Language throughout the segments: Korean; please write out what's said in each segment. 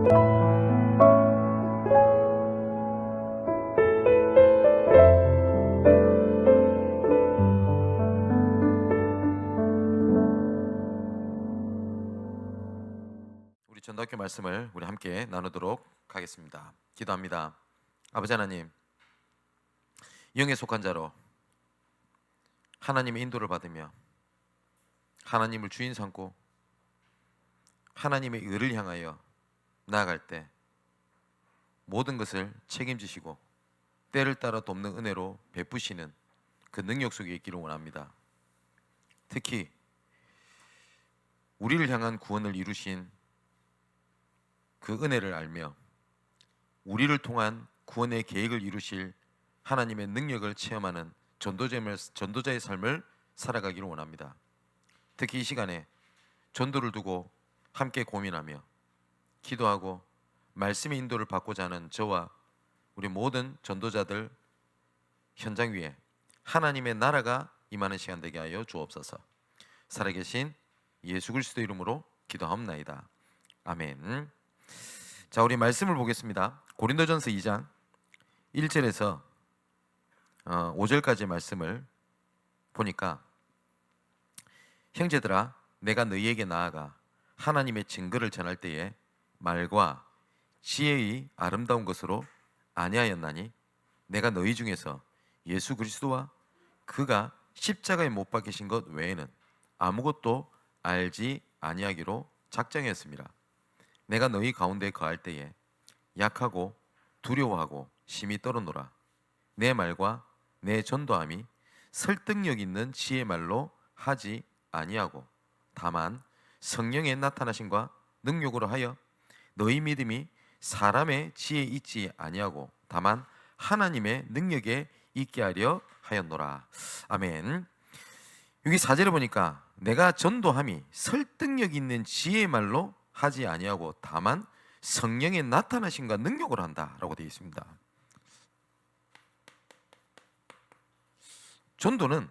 우리 전도학교 말씀을 우리 함께 나누도록 하겠습니다. 기도합니다. 아버지 하나님, 영에 속한 자로 하나님의 인도를 받으며 하나님을 주인 삼고 하나님의 의를 향하여 나아갈 때 모든 것을 책임지시고 때를 따라 돕는 은혜로 베푸시는 그 능력 속에 있기를 원합니다. 특히 우리를 향한 구원을 이루신 그 은혜를 알며 우리를 통한 구원의 계획을 이루실 하나님의 능력을 체험하는 전도자의 삶을 살아가기를 원합니다. 특히 이 시간에 전도를 두고 함께 고민하며 기도하고 말씀의 인도를 받고자 하는 저와 우리 모든 전도자들 현장 위에 하나님의 나라가 임하는 시간 되게 하여 주옵소서. 살아계신 예수 그리스도 이름으로 기도하옵나이다. 아멘. 자, 우리 말씀을 보겠습니다. 고린도전서 2장 1절에서 5절까지의 말씀을 보니까, 형제들아, 내가 너희에게 나아가 하나님의 증거를 전할 때에 말과 지혜의 아름다운 것으로 아니하였나니 내가 너희 중에서 예수 그리스도와 그가 십자가에 못 박히신 것 외에는 아무것도 알지 아니하기로 작정했습니다. 내가 너희 가운데 거할 때에 약하고 두려워하고 심히 떨어노라. 내 말과 내 전도함이 설득력 있는 지혜 말로 하지 아니하고 다만 성령의 나타나심과 능력으로 하여 너희 믿음이 사람의 지혜에 있지 아니하고 다만 하나님의 능력에 있게 하려 하였노라. 아멘. 여기 4절에 보니까 내가 전도함이 설득력 있는 지혜의 말로 하지 아니하고 다만 성령의 나타나심과 능력으로 한다라고 되어 있습니다. 전도는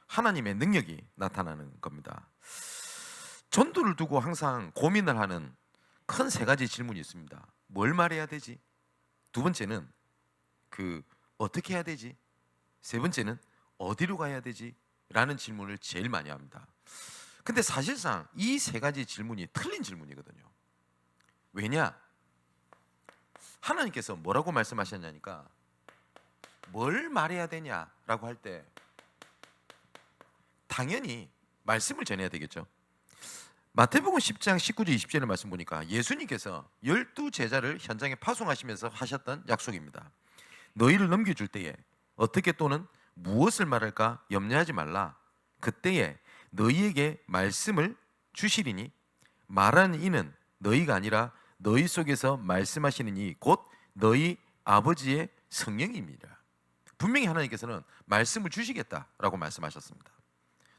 하나님의 능력이 나타나는 겁니다. 전도를 두고 항상 고민을 하는 큰 세 가지 질문이 있습니다. 뭘 말해야 되지? 두 번째는 어떻게 해야 되지? 세 번째는 어디로 가야 되지? 라는 질문을 제일 많이 합니다. 근데 사실상 이 세 가지 질문이 틀린 질문이거든요. 왜냐? 하나님께서 뭐라고 말씀하셨냐니까, 뭘 말해야 되냐라고 할 때 당연히 말씀을 전해야 되겠죠. 마태복음 10장 19절 20절의 말씀 보니까 예수님께서 12제자를 현장에 파송하시면서 하셨던 약속입니다. 너희를 넘겨줄 때에 어떻게 또는 무엇을 말할까 염려하지 말라. 그때에 너희에게 말씀을 주시리니 말하는 이는 너희가 아니라 너희 속에서 말씀하시는 이 곧 너희 아버지의 성령입니다. 분명히 하나님께서는 말씀을 주시겠다라고 말씀하셨습니다.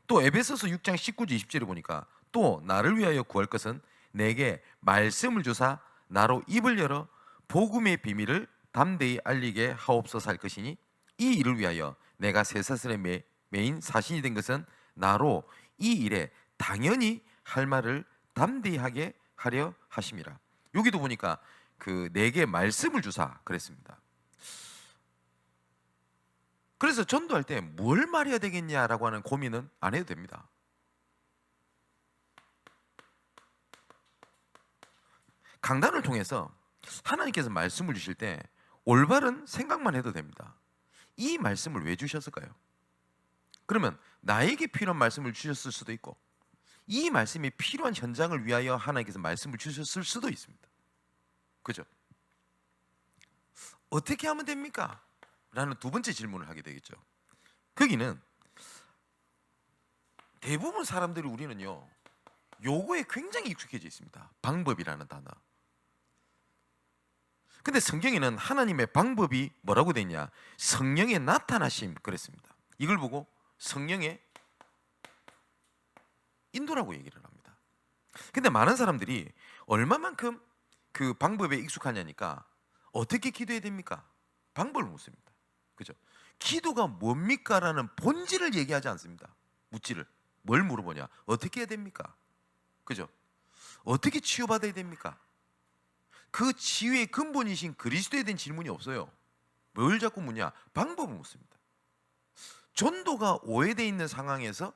또 에베소서 6장 19절 20절에 보니까 또 나를 위하여 구할 것은 내게 말씀을 주사 나로 입을 열어 복음의 비밀을 담대히 알리게 하옵소서 할 것이니 이 일을 위하여 내가 쇠사슬의 매인 사신이 된 것은 나로 이 일에 당연히 할 말을 담대히 하게 하려 하심이라. 여기도 보니까 내게 말씀을 주사 그랬습니다. 그래서 전도할 때 뭘 말해야 되겠냐라고 하는 고민은 안 해도 됩니다. 강단을 통해서 하나님께서 말씀을 주실 때 올바른 생각만 해도 됩니다. 이 말씀을 왜 주셨을까요? 그러면 나에게 필요한 말씀을 주셨을 수도 있고 이 말씀이 필요한 현장을 위하여 하나님께서 말씀을 주셨을 수도 있습니다. 그죠? 어떻게 하면 됩니까? 라는 두 번째 질문을 하게 되겠죠. 거기는 대부분 사람들이 우리는요 요거에 굉장히 익숙해져 있습니다. 방법이라는 단어. 근데 성경에는 하나님의 방법이 뭐라고 되어 있냐? 성령의 나타나심 그랬습니다. 이걸 보고 성령의 인도라고 얘기를 합니다. 근데 많은 사람들이 얼마만큼 그 방법에 익숙하냐니까 어떻게 기도해야 됩니까? 방법을 묻습니다. 그죠? 기도가 뭡니까? 라는 본질을 얘기하지 않습니다. 묻지를 뭘 물어보냐? 어떻게 해야 됩니까? 그죠? 어떻게 치유받아야 됩니까? 그 치유의 근본이신 그리스도에 대한 질문이 없어요. 뭘 자꾸 묻냐? 방법을 묻습니다. 전도가 오해되어 있는 상황에서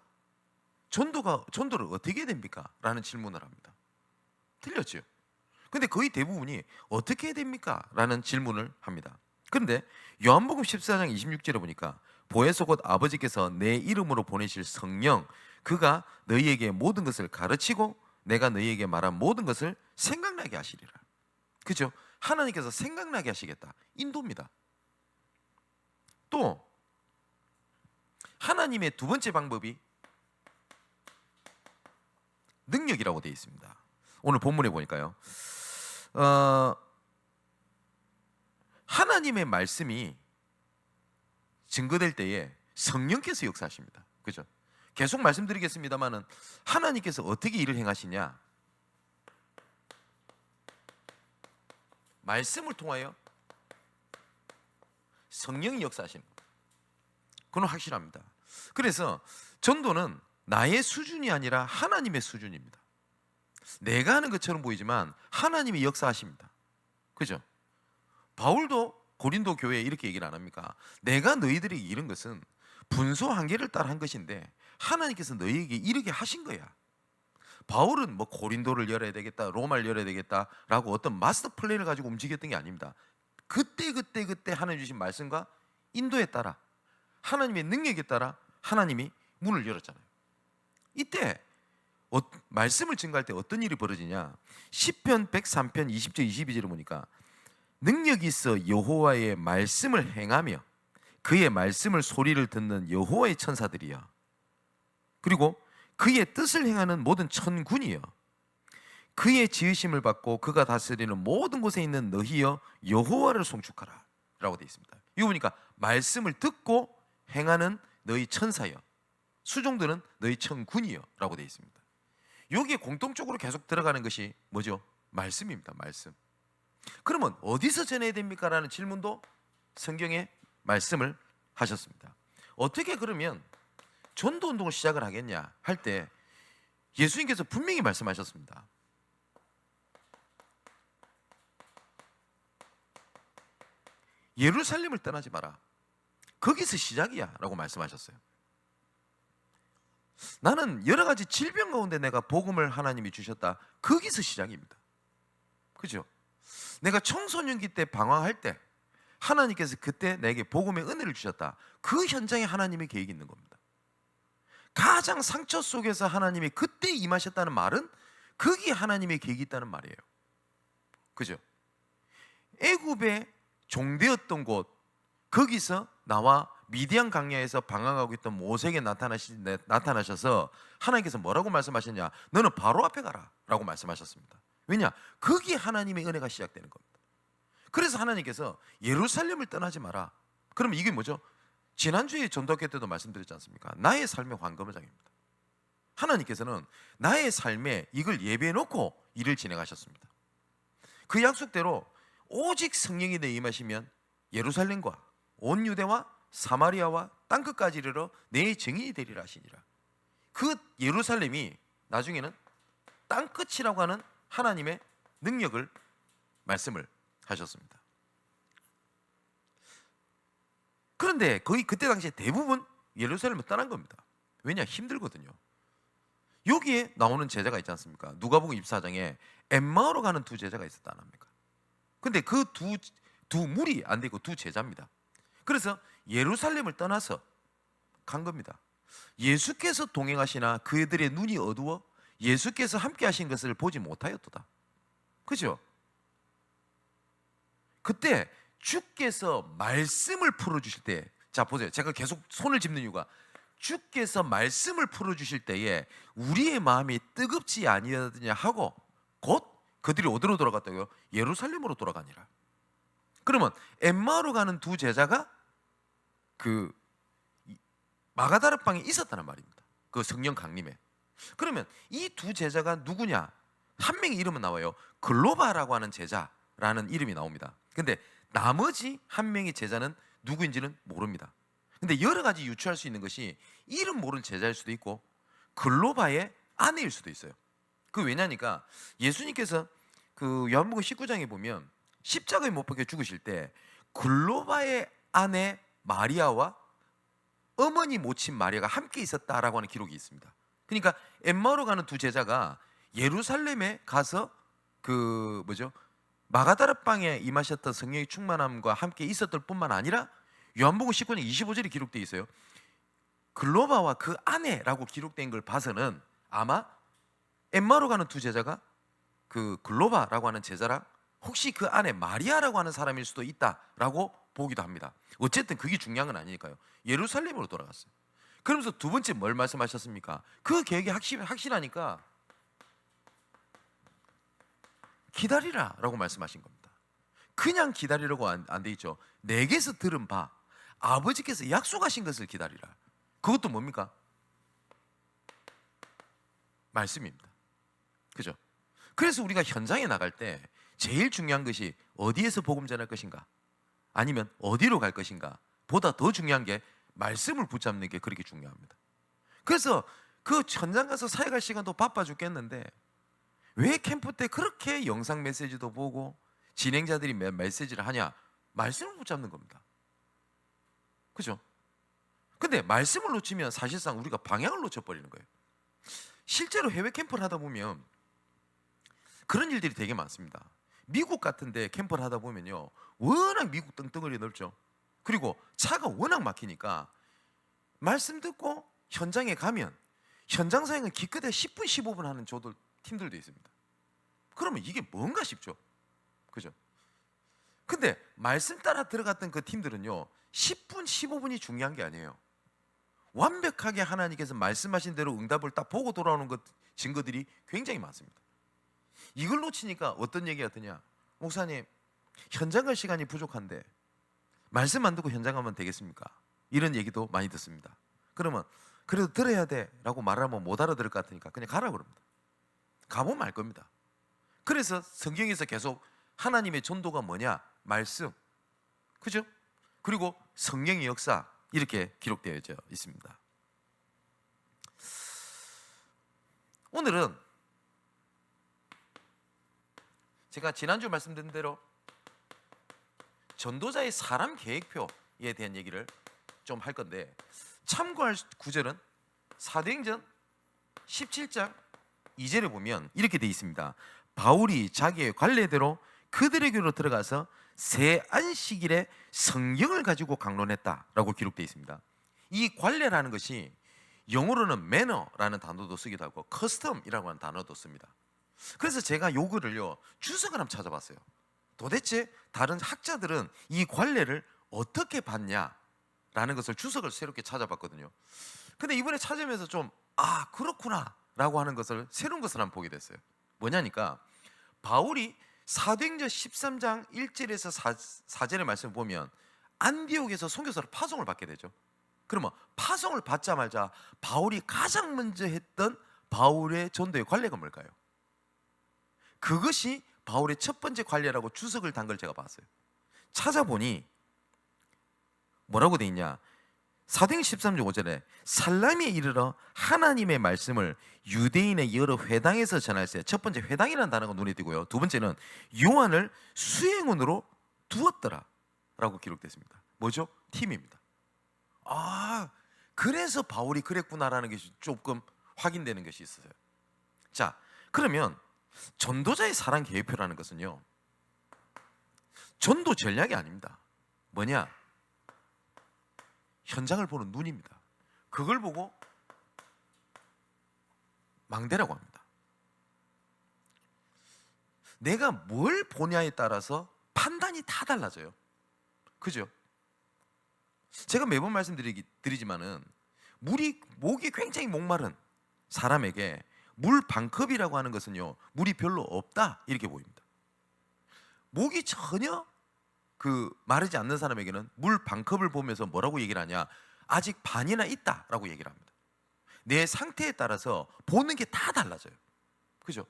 전도를 어떻게 해야 됩니까? 라는 질문을 합니다. 틀렸죠? 근데 거의 대부분이 어떻게 해야 됩니까? 라는 질문을 합니다. 그런데 요한복음 14장 26절에 보니까 보혜사 곧 아버지께서 내 이름으로 보내실 성령 그가 너희에게 모든 것을 가르치고 내가 너희에게 말한 모든 것을 생각나게 하시리라. 그죠? 하나님께서 생각나게 하시겠다. 인도입니다. 또 하나님의 두 번째 방법이 능력이라고 되어 있습니다. 오늘 본문에 보니까요. 하나님의 말씀이 증거될 때에 성령께서 역사하십니다. 그죠? 계속 말씀드리겠습니다만은 하나님께서 어떻게 일을 행하시냐? 말씀을 통하여 성령이 역사하시는 겁니다. 그건 확실합니다. 그래서 전도는 나의 수준이 아니라 하나님의 수준입니다. 내가 하는 것처럼 보이지만 하나님이 역사하십니다. 그죠? 바울도 고린도 교회에 이렇게 얘기를 안 합니까? 내가 너희들에게 이른 것은 분소 한계를 따라 한 것인데 하나님께서 너희에게 이르게 하신 거야. 바울은 뭐 고린도를 열어야 되겠다, 로마를 열어야 되겠다라고 어떤 마스터 플랜을 가지고 움직였던 게 아닙니다. 그때 하나님 주신 말씀과 인도에 따라 하나님의 능력에 따라 하나님이 문을 열었잖아요. 이때 말씀을 증거할 때 어떤 일이 벌어지냐? 시편 103편 20절 22절을 보니까 능력이 있어 여호와의 말씀을 행하며 그의 말씀을 소리를 듣는 여호와의 천사들이여 그리고 그의 뜻을 행하는 모든 천군이여 그의 지으심을 받고 그가 다스리는 모든 곳에 있는 너희여 여호와를 송축하라 라고 되어 있습니다. 이거 보니까 말씀을 듣고 행하는 너희 천사여 수종들은 너희 천군이여 라고 되어 있습니다. 여기에 공통적으로 계속 들어가는 것이 뭐죠? 말씀입니다. 말씀. 그러면 어디서 전해야 됩니까? 라는 질문도 성경에 말씀을 하셨습니다. 어떻게 그러면 전도운동을 시작을 하겠냐 할 때 예수님께서 분명히 말씀하셨습니다. 예루살렘을 떠나지 마라. 거기서 시작이야 라고 말씀하셨어요. 나는 여러 가지 질병 가운데 내가 복음을 하나님이 주셨다. 거기서 시작입니다. 그죠? 내가 청소년기 때 방황할 때 하나님께서 그때 내게 복음의 은혜를 주셨다. 그 현장에 하나님의 계획이 있는 겁니다. 가장 상처 속에서 하나님이 그때 임하셨다는 말은 거기에 하나님의 계획이 있다는 말이에요. 그죠? 애굽의 종되었던 곳 거기서 나와 미디안 강야에서 방황하고 있던 모세에게 나타나셔서 하나님께서 뭐라고 말씀하셨냐? 너는 바로 앞에 가라 라고 말씀하셨습니다. 왜냐? 거기에 하나님의 은혜가 시작되는 겁니다. 그래서 하나님께서 예루살렘을 떠나지 마라. 그러면 이게 뭐죠? 지난주에 전도학회 때도 말씀드렸지 않습니까? 나의 삶의 황금장입니다. 하나님께서는 나의 삶에 이걸 예배해 놓고 일을 진행하셨습니다. 그 약속대로 오직 성령이 내 임하시면 예루살렘과 온 유대와 사마리아와 땅끝까지 이르러 내 증인이 되리라 하시니라. 그 예루살렘이 나중에는 땅끝이라고 하는 하나님의 능력을 말씀을 하셨습니다. 그런데 거의 그때 당시에 대부분 예루살렘을 떠난 겁니다. 왜냐? 힘들거든요. 여기에 나오는 제자가 있지 않습니까? 누가복음 24장에 엠마오로 가는 두 제자가 있었다 안 합니까? 근데 그 두 물이 안 되고 두 제자입니다. 그래서 예루살렘을 떠나서 간 겁니다. 예수께서 동행하시나 그들의 눈이 어두워 예수께서 함께 하신 것을 보지 못하였도다. 그죠? 그때 주께서 말씀을 풀어주실 때, 자 보세요. 제가 계속 손을 짚는 이유가 주께서 말씀을 풀어주실 때에 우리의 마음이 뜨겁지 아니하느냐 하고 곧 그들이 어디로 돌아갔다고요? 예루살렘으로 돌아가니라. 그러면 엠마오로 가는 두 제자가 그 마가다라 방에 있었다는 말입니다. 그 성령 강림에. 그러면 이 두 제자가 누구냐? 한 명의 이름은 나와요. 글로바라고 하는 제자라는 이름이 나옵니다. 근데 나머지 한 명의 제자는 누구인지는 모릅니다. 근데 여러 가지 유추할 수 있는 것이 이름 모르는 제자일 수도 있고 글로바의 아내일 수도 있어요. 그 왜냐니까 예수님께서 그 요한복음 19장에 보면 십자가에 못 박혀 죽으실 때 글로바의 아내 마리아와 어머니 모친 마리아가 함께 있었다라고 하는 기록이 있습니다. 그러니까 엠마오로 가는 두 제자가 예루살렘에 가서 그 뭐죠? 마가다라 방에 임하셨던 성령의 충만함과 함께 있었을 뿐만 아니라 요한복음 19장 25절에 기록되어 있어요. 글로바와 그 아내라고 기록된 걸 봐서는 아마 엠마오로 가는 두 제자가 그 글로바라고 하는 제자랑 혹시 그 안에 마리아라고 하는 사람일 수도 있다라고 보기도 합니다. 어쨌든 그게 중요한 건 아니니까요. 예루살렘으로 돌아갔어요. 그러면서 두 번째 뭘 말씀하셨습니까? 그 계획이 확실하니까 기다리라 라고 말씀하신 겁니다. 그냥 기다리라고 안 돼 있죠. 내게서 들은 바 아버지께서 약속하신 것을 기다리라. 그것도 뭡니까? 말씀입니다. 그죠? 그래서 우리가 현장에 나갈 때 제일 중요한 것이 어디에서 복음 전할 것인가, 아니면 어디로 갈 것인가 보다 더 중요한 게 말씀을 붙잡는 게 그렇게 중요합니다. 그래서 그 현장 가서 사역할 시간도 바빠 죽겠는데 왜 캠프 때 그렇게 영상 메시지도 보고 진행자들이 메시지를 하냐? 말씀을 붙잡는 겁니다. 그죠? 근데 말씀을 놓치면 사실상 우리가 방향을 놓쳐버리는 거예요. 실제로 해외 캠프를 하다 보면 그런 일들이 되게 많습니다. 미국 같은데 캠프를 하다 보면요, 워낙 미국 떵떵거리 넓죠. 그리고 차가 워낙 막히니까 말씀 듣고 현장에 가면 현장 사역은 기껏해 10분 15분 하는 팀들도 있습니다. 그러면 이게 뭔가 싶죠. 그죠? 근데 말씀 따라 들어갔던 그 팀들은요, 10분 15분이 중요한 게 아니에요. 완벽하게 하나님께서 말씀하신 대로 응답을 딱 보고 돌아오는 증거들이 굉장히 많습니다. 이걸 놓치니까 어떤 얘기가 드냐? 목사님, 현장 갈 시간이 부족한데 말씀 안 듣고 현장 가면 되겠습니까? 이런 얘기도 많이 듣습니다. 그러면 그래도 들어야 돼 라고 말하면 못 알아들을 것 같으니까 그냥 가라고 그럽니다. 가보면 말 겁니다. 그래서 성경에서 계속 하나님의 전도가 뭐냐? 말씀, 그죠? 그리고 성령의 역사, 이렇게 기록되어 있습니다. 오늘은 제가 지난주 말씀드린 대로 전도자의 사람 계획표에 대한 얘기를 좀 할 건데, 참고할 구절은 사도행전 17장 2절에 보면 이렇게 되어 있습니다. 바울이 자기의 관례대로 그들에게로 들어가서 새 안식일에 성경을 가지고 강론했다라고 기록되어 있습니다. 이 관례라는 것이 영어로는 매너라는 단어도 쓰기도 하고 커스텀이라고 하는 단어도 씁니다. 그래서 제가 요거를요 주석을 한번 찾아봤어요. 도대체 다른 학자들은 이 관례를 어떻게 봤냐라는 것을 주석을 새롭게 찾아봤거든요. 근데 이번에 찾으면서 좀 그렇구나 라고 하는 것을, 새로운 것을 한번 보게 됐어요. 뭐냐니까 바울이 사도행전 13장 1절에서 4절의 말씀을 보면 안디옥에서 선교사로 파송을 받게 되죠. 그러면 파송을 받자마자 바울이 가장 먼저 했던 바울의 전도의 관례가 뭘까요? 그것이 바울의 첫 번째 관례라고 주석을 단 걸 제가 봤어요. 찾아보니 뭐라고 돼 있냐? 사도행전 13장 5절에 살라미에 이르러 하나님의 말씀을 유대인의 여러 회당에서 전할세. 첫 번째 회당이라는 단어가 눈에 띄고요. 두 번째는 요한을 수행원으로 두었더라 라고 기록됐습니다. 뭐죠? 팀입니다. 그래서 바울이 그랬구나라는 것이 조금 확인되는 것이 있어요. 자, 그러면 전도자의 사랑 계획표라는 것은요, 전도 전략이 아닙니다. 뭐냐? 현장을 보는 눈입니다. 그걸 보고 망대라고 합니다. 내가 뭘 보냐에 따라서 판단이 다 달라져요. 그죠? 제가 매번 말씀드리지만은 목이 굉장히 목마른 사람에게 물 반컵이라고 하는 것은요, 물이 별로 없다 이렇게 보입니다. 목이 전혀 마르지 않는 사람에게는 물 반컵을 보면서 뭐라고 얘기를 하냐? 아직 반이나 있다라고 얘기를 합니다. 내 상태에 따라서 보는 게 다 달라져요. 그죠?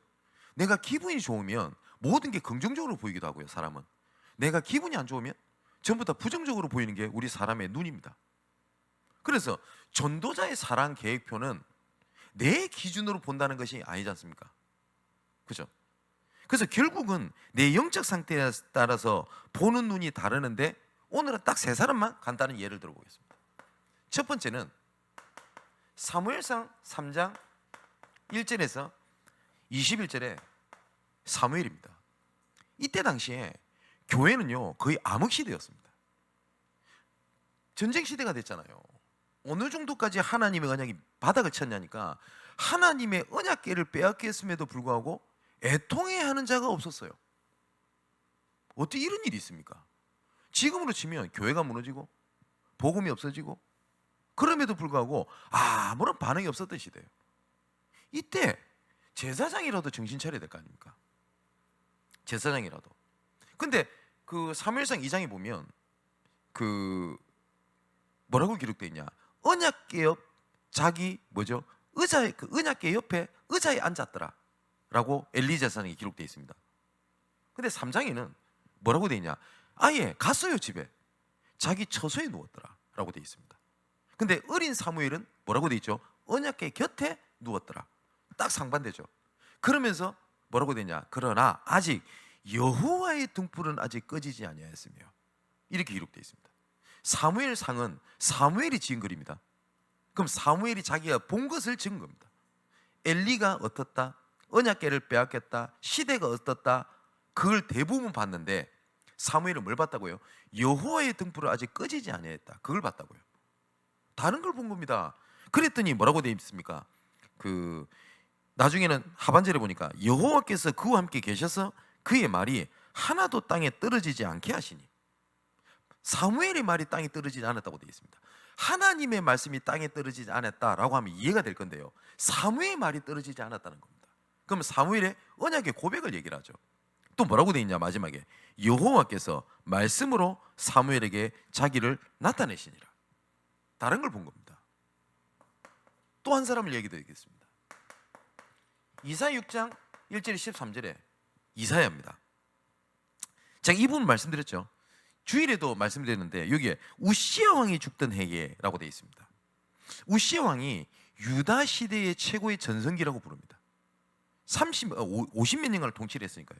내가 기분이 좋으면 모든 게 긍정적으로 보이기도 하고요. 사람은 내가 기분이 안 좋으면 전부 다 부정적으로 보이는 게 우리 사람의 눈입니다. 그래서 전도자의 사랑 계획표는 내 기준으로 본다는 것이 아니지 않습니까? 그죠? 그래서 결국은 내 영적 상태에 따라서 보는 눈이 다르는데, 오늘은 딱 세 사람만 간단한 예를 들어보겠습니다. 첫 번째는 사무엘상 3장 1절에서 21절에 사무엘입니다. 이때 당시에 교회는요 거의 암흑시대였습니다. 전쟁시대가 됐잖아요. 어느 정도까지 하나님의 언약이 바닥을 쳤냐니까, 하나님의 언약궤를 빼앗겼음에도 불구하고 애통해하는 자가 없었어요. 어떻게 이런 일이 있습니까? 지금으로 치면 교회가 무너지고 복음이 없어지고 그럼에도 불구하고 아무런 반응이 없었던 시대예요. 이때 제사장이라도 정신 차려야 될 거 아닙니까? 제사장이라도. 근데 그 사무엘상 2장에 보면 그 뭐라고 기록되어 있냐? 언약궤 옆 자기 뭐죠? 의자에, 그 언약궤 옆에 의자에 앉았더라 라고 엘리 제사장이 기록되어 있습니다. 근데 3장에는 뭐라고 되어 있냐? 아예 갔어요. 집에 자기 처소에 누웠더라 라고 되어 있습니다. 근데 어린 사무엘은 뭐라고 되어 있죠? 언약궤 곁에 누웠더라. 딱 상반되죠. 그러면서 뭐라고 되냐? 그러나 아직 여호와의 등불은 아직 꺼지지 아니하였으며, 이렇게 기록되어 있습니다. 사무엘상은 사무엘이 지은 글입니다. 그럼 사무엘이 자기가 본 것을 지은 겁니다. 엘리가 어떻다, 언약궤를 빼앗겼다, 시대가 어떻다, 그걸 대부분 봤는데 사무엘은 뭘 봤다고요? 여호와의 등불을 아직 꺼지지 아니했다, 그걸 봤다고요. 다른 걸 본 겁니다. 그랬더니 뭐라고 되어 있습니까? 그 나중에는 하반절에 보니까 여호와께서 그와 함께 계셔서 그의 말이 하나도 땅에 떨어지지 않게 하시니, 사무엘의 말이 땅에 떨어지지 않았다고 되어 있습니다. 하나님의 말씀이 땅에 떨어지지 않았다라고 하면 이해가 될 건데요, 사무엘의 말이 떨어지지 않았다는 겁니다. 그러면 사무엘의 언약의 고백을 얘기를 하죠. 또 뭐라고 되어 있냐? 마지막에 여호와께서 말씀으로 사무엘에게 자기를 나타내시니라. 다른 걸 본 겁니다. 또 한 사람을 얘기 드리겠습니다. 이사야 6장 1절 13절에 이사야입니다. 제가 이 부분 말씀드렸죠. 주일에도 말씀드렸는데 여기에 우시야 왕이 죽던 해에라고 되어 있습니다. 우시야 왕이 유다 시대의 최고의 전성기라고 부릅니다. 50몇 년간을 통치를 했으니까요.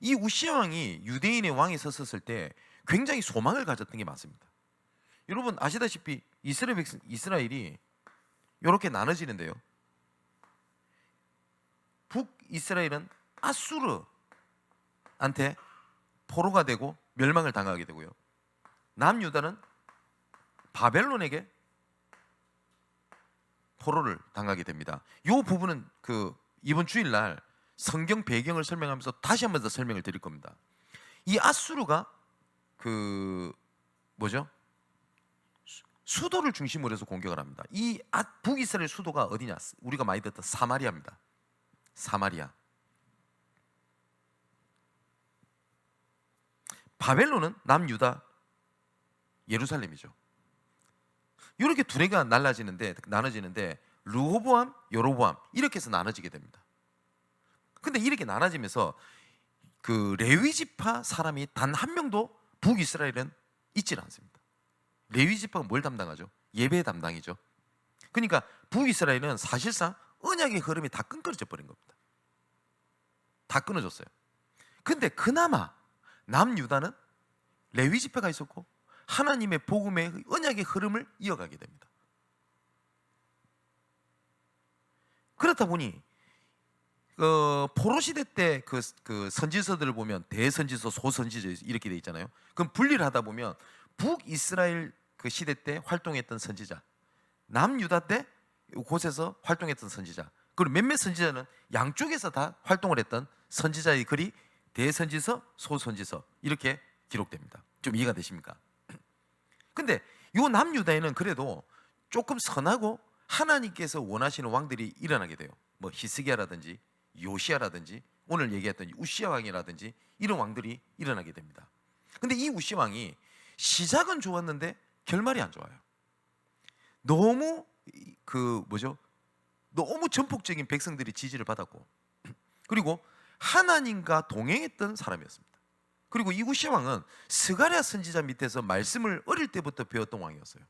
이 우시야 왕이 유대인의 왕이 섰을 때 굉장히 소망을 가졌던 게 맞습니다. 여러분 아시다시피 이스라엘이 이렇게 나눠지는데요, 북이스라엘은 아수르한테 포로가 되고 멸망을 당하게 되고요, 남유다는 바벨론에게 포로를 당하게 됩니다. 이 부분은 이번 주일날 성경 배경을 설명하면서 다시 한 번 더 설명을 드릴 겁니다. 이 아수르가 수도를 중심으로 해서 공격을 합니다. 이 북이스라엘 수도가 어디냐? 우리가 많이 듣던 사마리아입니다. 사마리아. 바벨론은 남유다 예루살렘이죠. 이렇게 두 개가 나눠지는데 르호보암, 여로보암 이렇게 해서 나눠지게 됩니다. 근데 이렇게 나눠지면서 그 레위 지파 사람이 단 한 명도 북이스라엘은 있질 않습니다. 레위 지파가 뭘 담당하죠? 예배 담당이죠. 그러니까 북이스라엘은 사실상 언약의 흐름이 다 끊겨져 버린 겁니다. 다 끊어졌어요. 근데 그나마 남유다는 레위 지파가 있었고 하나님의 복음의 언약의 흐름을 이어가게 됩니다. 그렇다 보니 포로 시대 때 그 선지서들을 보면 대선지서, 소선지서 이렇게 돼 있잖아요. 그럼 분리를 하다 보면 북이스라엘 그 시대 때 활동했던 선지자, 남유다 때 곳에서 활동했던 선지자, 그리고 몇몇 선지자는 양쪽에서 다 활동을 했던 선지자의 글이 대선지서, 소선지서 이렇게 기록됩니다. 좀 이해가 되십니까? 근데 요 남유다에는 그래도 조금 선하고 하나님께서 원하시는 왕들이 일어나게 돼요. 뭐 히스기야라든지 요시야라든지 오늘 얘기했던 우시야 왕이라든지 이런 왕들이 일어나게 됩니다. 근데 이 우시야 왕이 시작은 좋았는데 결말이 안 좋아요. 너무 너무 전폭적인 백성들이 지지를 받았고, 그리고 하나님과 동행했던 사람이었습니다. 그리고 이 우시야 왕은 스가랴 선지자 밑에서 말씀을 어릴 때부터 배웠던 왕이었어요.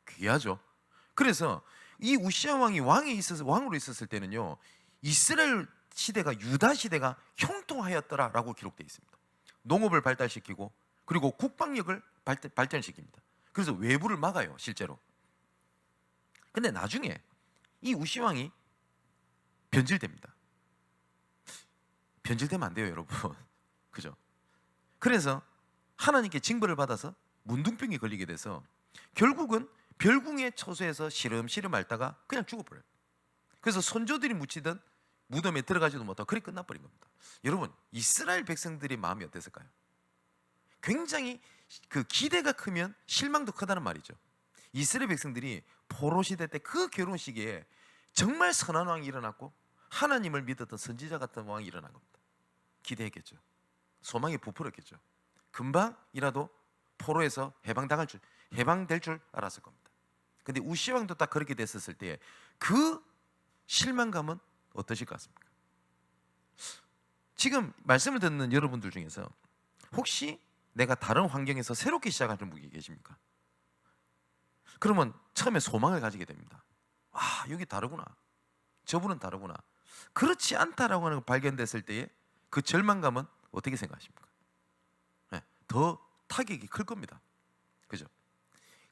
귀하죠. 그래서 이 우시야 왕으로 있었을 때는요, 이스라엘 시대가 유다 시대가 형통하였더라라고 기록되어 있습니다. 농업을 발달시키고 그리고 국방력을 발전시킵니다. 그래서 외부를 막아요, 실제로. 근데 나중에 이 우시 왕이 변질됩니다. 변질되면 안 돼요, 여러분. 그죠? 그래서 하나님께 징벌을 받아서 문둥병이 걸리게 돼서 결국은 별궁의 처소에서 시름시름 앓다가 그냥 죽어버려요. 그래서 선조들이 묻히던 무덤에 들어가지도 못하고 그렇게 끝나버린 겁니다. 여러분, 이스라엘 백성들의 마음이 어땠을까요? 굉장히 그 기대가 크면 실망도 크다는 말이죠. 이스라엘 백성들이 포로 시대 때 그 괴로운 시기에 정말 선한 왕이 일어났고 하나님을 믿었던 선지자 같은 왕이 일어난 겁니다. 기대했겠죠. 소망이 부풀었겠죠. 금방이라도 포로에서 해방될 줄 알았을 겁니다. 근데 우시 왕도 딱 그렇게 됐었을 때 그 실망감은 어떠실 것 같습니까? 지금 말씀을 듣는 여러분들 중에서 혹시 내가 다른 환경에서 새롭게 시작하는 분이 계십니까? 그러면 처음에 소망을 가지게 됩니다. 와, 여기 다르구나. 저분은 다르구나. 그렇지 않다라고 하는 걸 발견됐을 때의 그 절망감은 어떻게 생각하십니까? 네, 더 타격이 클 겁니다. 그죠?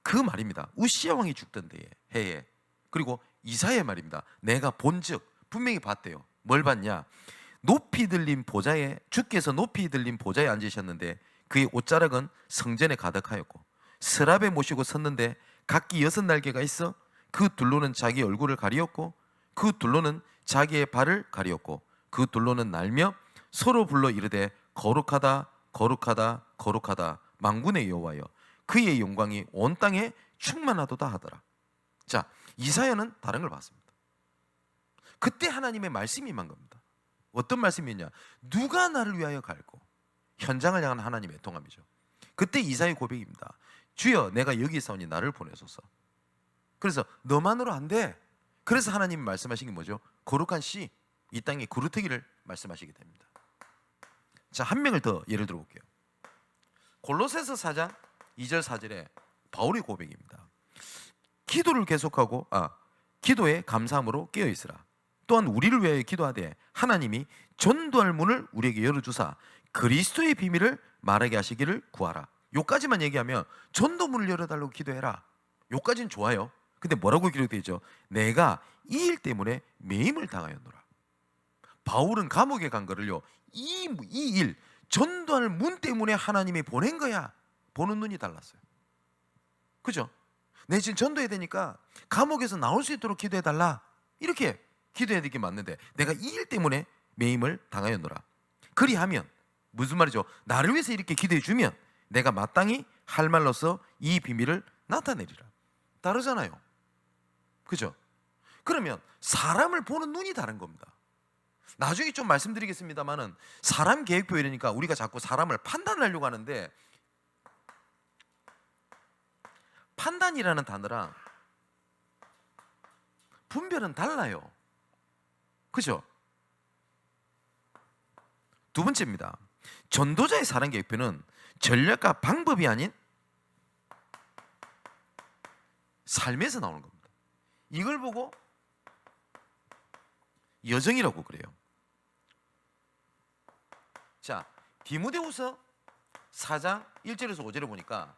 그 말입니다. 우시야 왕이 죽던 해에, 그리고 이사야 말입니다. 내가 본즉 분명히 봤대요. 뭘 봤냐? 높이 들린 보좌에, 주께서 높이 들린 보좌에 앉으셨는데 그의 옷자락은 성전에 가득하였고 서랍에 모시고 섰는데 각기 6날개가 있어 그 둘로는 자기 얼굴을 가리었고 그 둘로는 자기의 발을 가리었고 그 둘로는 날며 서로 불러 이르되 거룩하다 거룩하다 거룩하다 만군의 여호와여 그의 영광이 온 땅에 충만하도다 하더라. 자, 이사야는 다른 걸 봤습니다. 그때 하나님의 말씀이 임한 겁니다. 어떤 말씀이냐? 누가 나를 위하여 갈고? 현장을 향한 하나님의 통함이죠. 그때 이사야의 고백입니다. 주여, 내가 여기 있사오니 나를 보내소서. 그래서 너만으로 안 돼. 그래서 하나님이 말씀하신 게 뭐죠? 거룩한 씨, 이 땅에 그루터기를 말씀하시게 됩니다. 자, 한 명을 더 예를 들어 볼게요. 골로새서 4장 2절 4절에 바울의 고백입니다. 기도를 계속하고 기도에 감사함으로 깨어 있으라. 또한 우리를 위하여 기도하되 하나님이 전도할 문을 우리에게 열어주사 그리스도의 비밀을 말하게 하시기를 구하라. 요까지만 얘기하면 전도문을 열어달라고 기도해라. 요까지는 좋아요. 근데 뭐라고 기록되어 있죠? 내가 이 일 때문에 매임을 당하였노라. 바울은 감옥에 간 거를요, 이 일, 전도할 문 때문에 하나님이 보낸 거야. 보는 눈이 달랐어요. 그죠? 내 지금 전도해야 되니까 감옥에서 나올 수 있도록 기도해달라. 이렇게 기도해야 되게 맞는데 내가 이 일 때문에 매임을 당하였노라. 그리하면 무슨 말이죠? 나를 위해서 이렇게 기도해 주면 내가 마땅히 할 말로서 이 비밀을 나타내리라. 다르잖아요. 그죠? 그러면 사람을 보는 눈이 다른 겁니다. 나중에 좀 말씀드리겠습니다만은 사람 계획표 이러니까 우리가 자꾸 사람을 판단하려고 하는데 판단이라는 단어랑 분별은 달라요. 그죠? 두 번째입니다. 전도자의 사랑 계획표는 전략과 방법이 아닌 삶에서 나오는 겁니다. 이걸 보고 여정이라고 그래요. 자, 디모데후서 4장 1절에서 5절에 보니까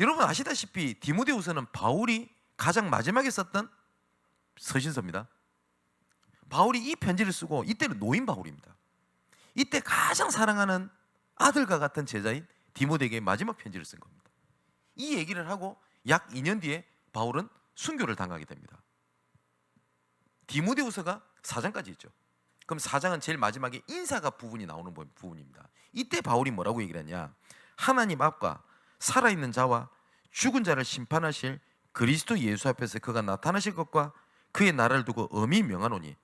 여러분 아시다시피 디모데후서는 바울이 가장 마지막에 썼던 서신서입니다. 바울이 이 편지를 쓰고 이때는 노인 바울입니다. 이때 가장 사랑하는 아들과 같은 제자인 디모데에게 마지막 편지를 쓴 겁니다. 이 얘기를 하고 약 2년 뒤에 바울은 순교를 당하게 됩니다. 디모데후서가 4장까지 있죠. 그럼 4장은 제일 마지막에 인사가 부분이 나오는 부분입니다. 이때 바울이 뭐라고 얘기를 했냐? 하나님 앞과 살아있는 자와 죽은 자를 심판하실 그리스도 예수 앞에서 그가 나타나실 것과 그의 나라를 두고 엄히 명하노니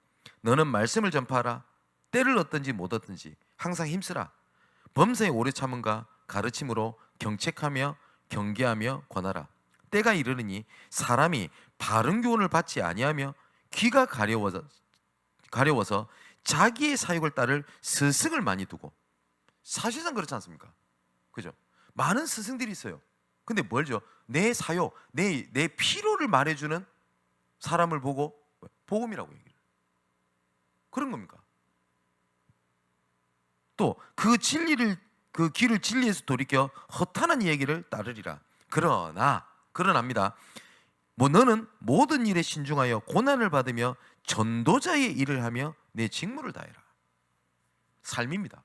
너는 말씀을 전파하라. 때를 얻든지 못 얻든지 항상 힘쓰라. 범사에 오래 참음과 가르침으로 경책하며 경계하며 권하라. 때가 이르느니 사람이 바른 교훈을 받지 아니하며 귀가 가려워서 자기의 사욕을 따를 스승을 많이 두고, 사실상 그렇지 않습니까? 그죠? 많은 스승들이 있어요. 근데 뭘죠? 내 사욕, 내 필요를 말해주는 사람을 보고 복음이라고 얘기를 해요. 그런 겁니까? 또 그 진리를, 그 길을 진리에서 돌이켜 허탄한 얘기를 따르리라. 그러나입니다. 뭐 너는 모든 일에 신중하여 고난을 받으며 전도자의 일을 하며 내 직무를 다해라. 삶입니다.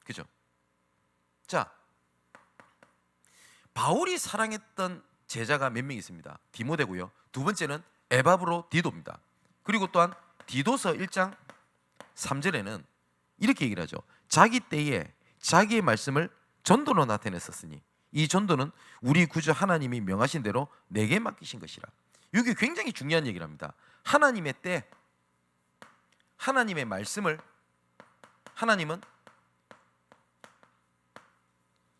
그죠? 자, 바울이 사랑했던 제자가 몇 명 있습니다. 디모데고요. 두 번째는 에바브로 디도입니다. 그리고 또한 디도서 1장 3절에는 이렇게 얘기를 하죠. 자기 때에 자기의 말씀을 전도로 나타냈었으니 이 전도는 우리 구주 하나님이 명하신 대로 내게 맡기신 것이라. 이게 굉장히 중요한 얘기를 합니다. 하나님의 때, 하나님의 말씀을 하나님은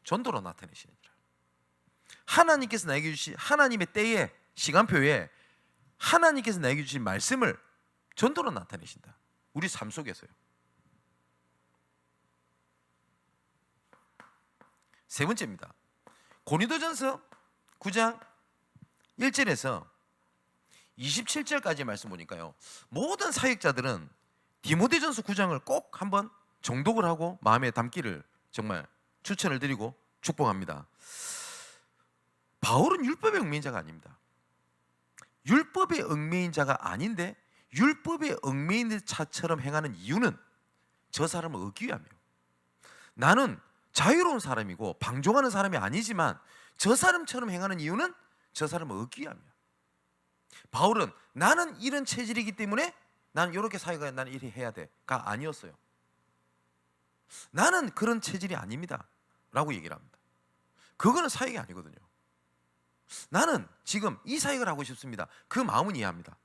전도로 나타내시느니라. 하나님께서 나에게 주신 하나님의 때에, 시간표에 하나님께서 나에게 주신 말씀을 전도로 나타내신다. 우리 삶 속에서요. 세 번째입니다. 고린도전서 9장 1절에서 27절까지 말씀 보니까요, 모든 사역자들은 디모데전서 9장을 꼭 한번 정독을 하고 마음에 담기를 정말 추천을 드리고 축복합니다. 바울은 율법의 얽매인 자가 아닙니다. 율법의 얽매인 자가 아닌데 율법의 얽매인 자처럼 행하는 이유는 저 사람을 얻기 위함이에요. 나는 자유로운 사람이고 방종하는 사람이 아니지만 저 사람처럼 행하는 이유는 저 사람을 얻기 위함이야. 바울은 나는 이런 체질이기 때문에 나는 이렇게 사회가 나는 이렇게 해야 돼가 아니었어요. 나는 그런 체질이 아닙니다 라고 얘기를 합니다. 그거는 사역이 아니거든요. 나는 지금 이 사역을 하고 싶습니다. 그 마음은 이해합니다.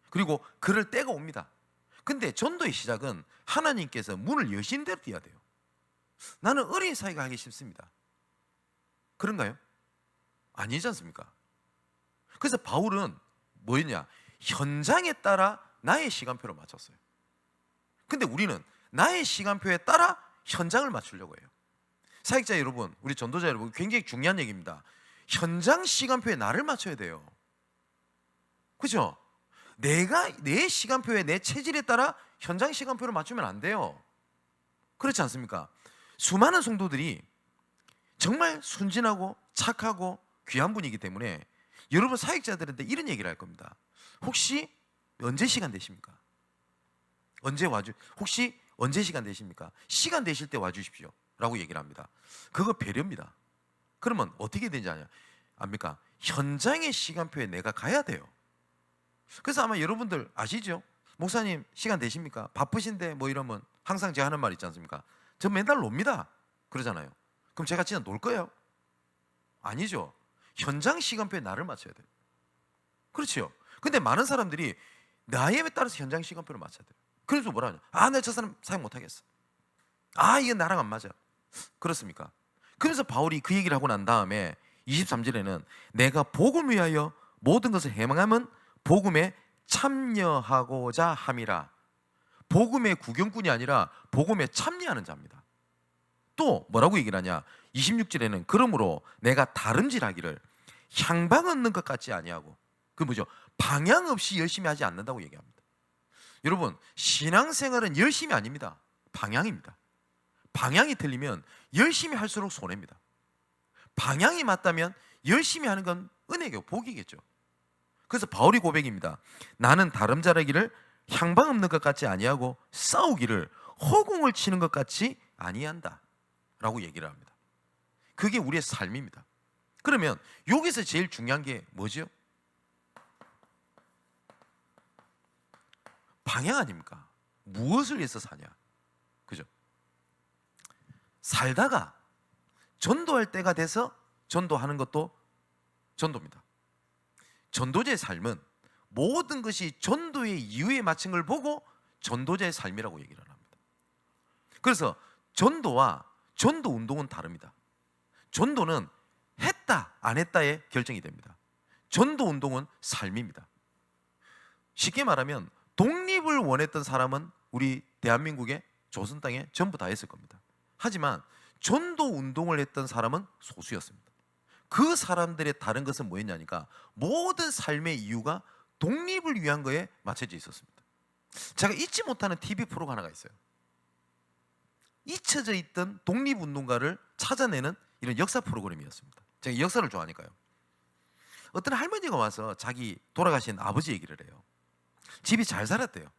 그리고 그럴 때가 옵니다. 근데 전도의 시작은 하나님께서 문을 여신 대로 뛰어야 돼요. 나는 어린 사역을 하기 싫습니다. 그런가요? 아니지 않습니까? 그래서 바울은 뭐였냐? 현장에 따라 나의 시간표를 맞췄어요. 근데 우리는 나의 시간표에 따라 현장을 맞추려고 해요. 사역자 여러분, 우리 전도자 여러분, 굉장히 중요한 얘기입니다. 현장 시간표에 나를 맞춰야 돼요. 그죠? 내가 내 시간표에 내 체질에 따라 현장 시간표를 맞추면 안 돼요. 그렇지 않습니까? 수많은 성도들이 정말 순진하고 착하고 귀한 분이기 때문에 여러분 사역자들한테 이런 얘기를 할 겁니다. 혹시 언제 시간 되십니까? 혹시 언제 시간 되십니까? 시간 되실 때 와주십시오 라고 얘기를 합니다. 그거 배려입니다. 그러면 어떻게 되는지 압니까? 현장의 시간표에 내가 가야 돼요. 그래서 아마 여러분들 아시죠? 목사님 시간 되십니까? 바쁘신데 뭐 이러면 항상 제가 하는 말 있지 않습니까? 저 맨날 놉니다 그러잖아요. 그럼 제가 진짜 놀 거예요? 아니죠. 현장 시간표에 나를 맞춰야 돼요. 그렇죠. 근데 많은 사람들이 나에 따라서 현장 시간표를 맞춰야 돼요. 그래서 뭐라 하냐? 내가 저 사람 사역 못하겠어. 이게 나랑 안 맞아. 그렇습니까? 그래서 바울이 그 얘기를 하고 난 다음에 23절에는 내가 복음을 위하여 모든 것을 해망하면 복음에 참여하고자 함이라. 복음의 구경꾼이 아니라 복음에 참여하는 자입니다. 또 뭐라고 얘기를 하냐? 26절에는 그러므로 내가 다름질하기를 향방 없는 것 같지 아니하고, 그 뭐죠? 방향 없이 열심히 하지 않는다고 얘기합니다. 여러분, 신앙생활은 열심이 아닙니다. 방향입니다. 방향이 틀리면 열심히 할수록 손해입니다. 방향이 맞다면 열심히 하는 건 은혜고 복이겠죠. 그래서 바울이 고백입니다. 나는 다름질하기를 향방 없는 것 같지 아니하고 싸우기를 허공을 치는 것 같이 아니한다 라고 얘기를 합니다. 그게 우리의 삶입니다. 그러면 여기서 제일 중요한 게 뭐죠? 방향 아닙니까? 무엇을 위해서 사냐? 그죠? 살다가 전도할 때가 돼서 전도하는 것도 전도입니다. 전도자의 삶은 모든 것이 전도의 이유에 맞춘 걸 보고 전도자의 삶이라고 얘기를 합니다. 그래서 전도와 전도 운동은 다릅니다. 전도는 했다 안 했다에 결정이 됩니다. 전도 운동은 삶입니다. 쉽게 말하면 독립을 원했던 사람은 우리 대한민국의 조선 땅에 전부 다 했을 겁니다. 하지만 전도 운동을 했던 사람은 소수였습니다. 그 사람들의 다른 것은 뭐였냐니까 모든 삶의 이유가 독립을 위한 거에 맞춰져 있었습니다. 제가 잊지 못하는 TV 프로가 하나가 있어요. 잊혀져 있던 독립운동가를 찾아내는 이런 역사 프로그램이었습니다. 제가 역사를 좋아하니까요. 어떤 할머니가 와서 자기 돌아가신 아버지 얘기를 해요. 집이 잘 살았대요.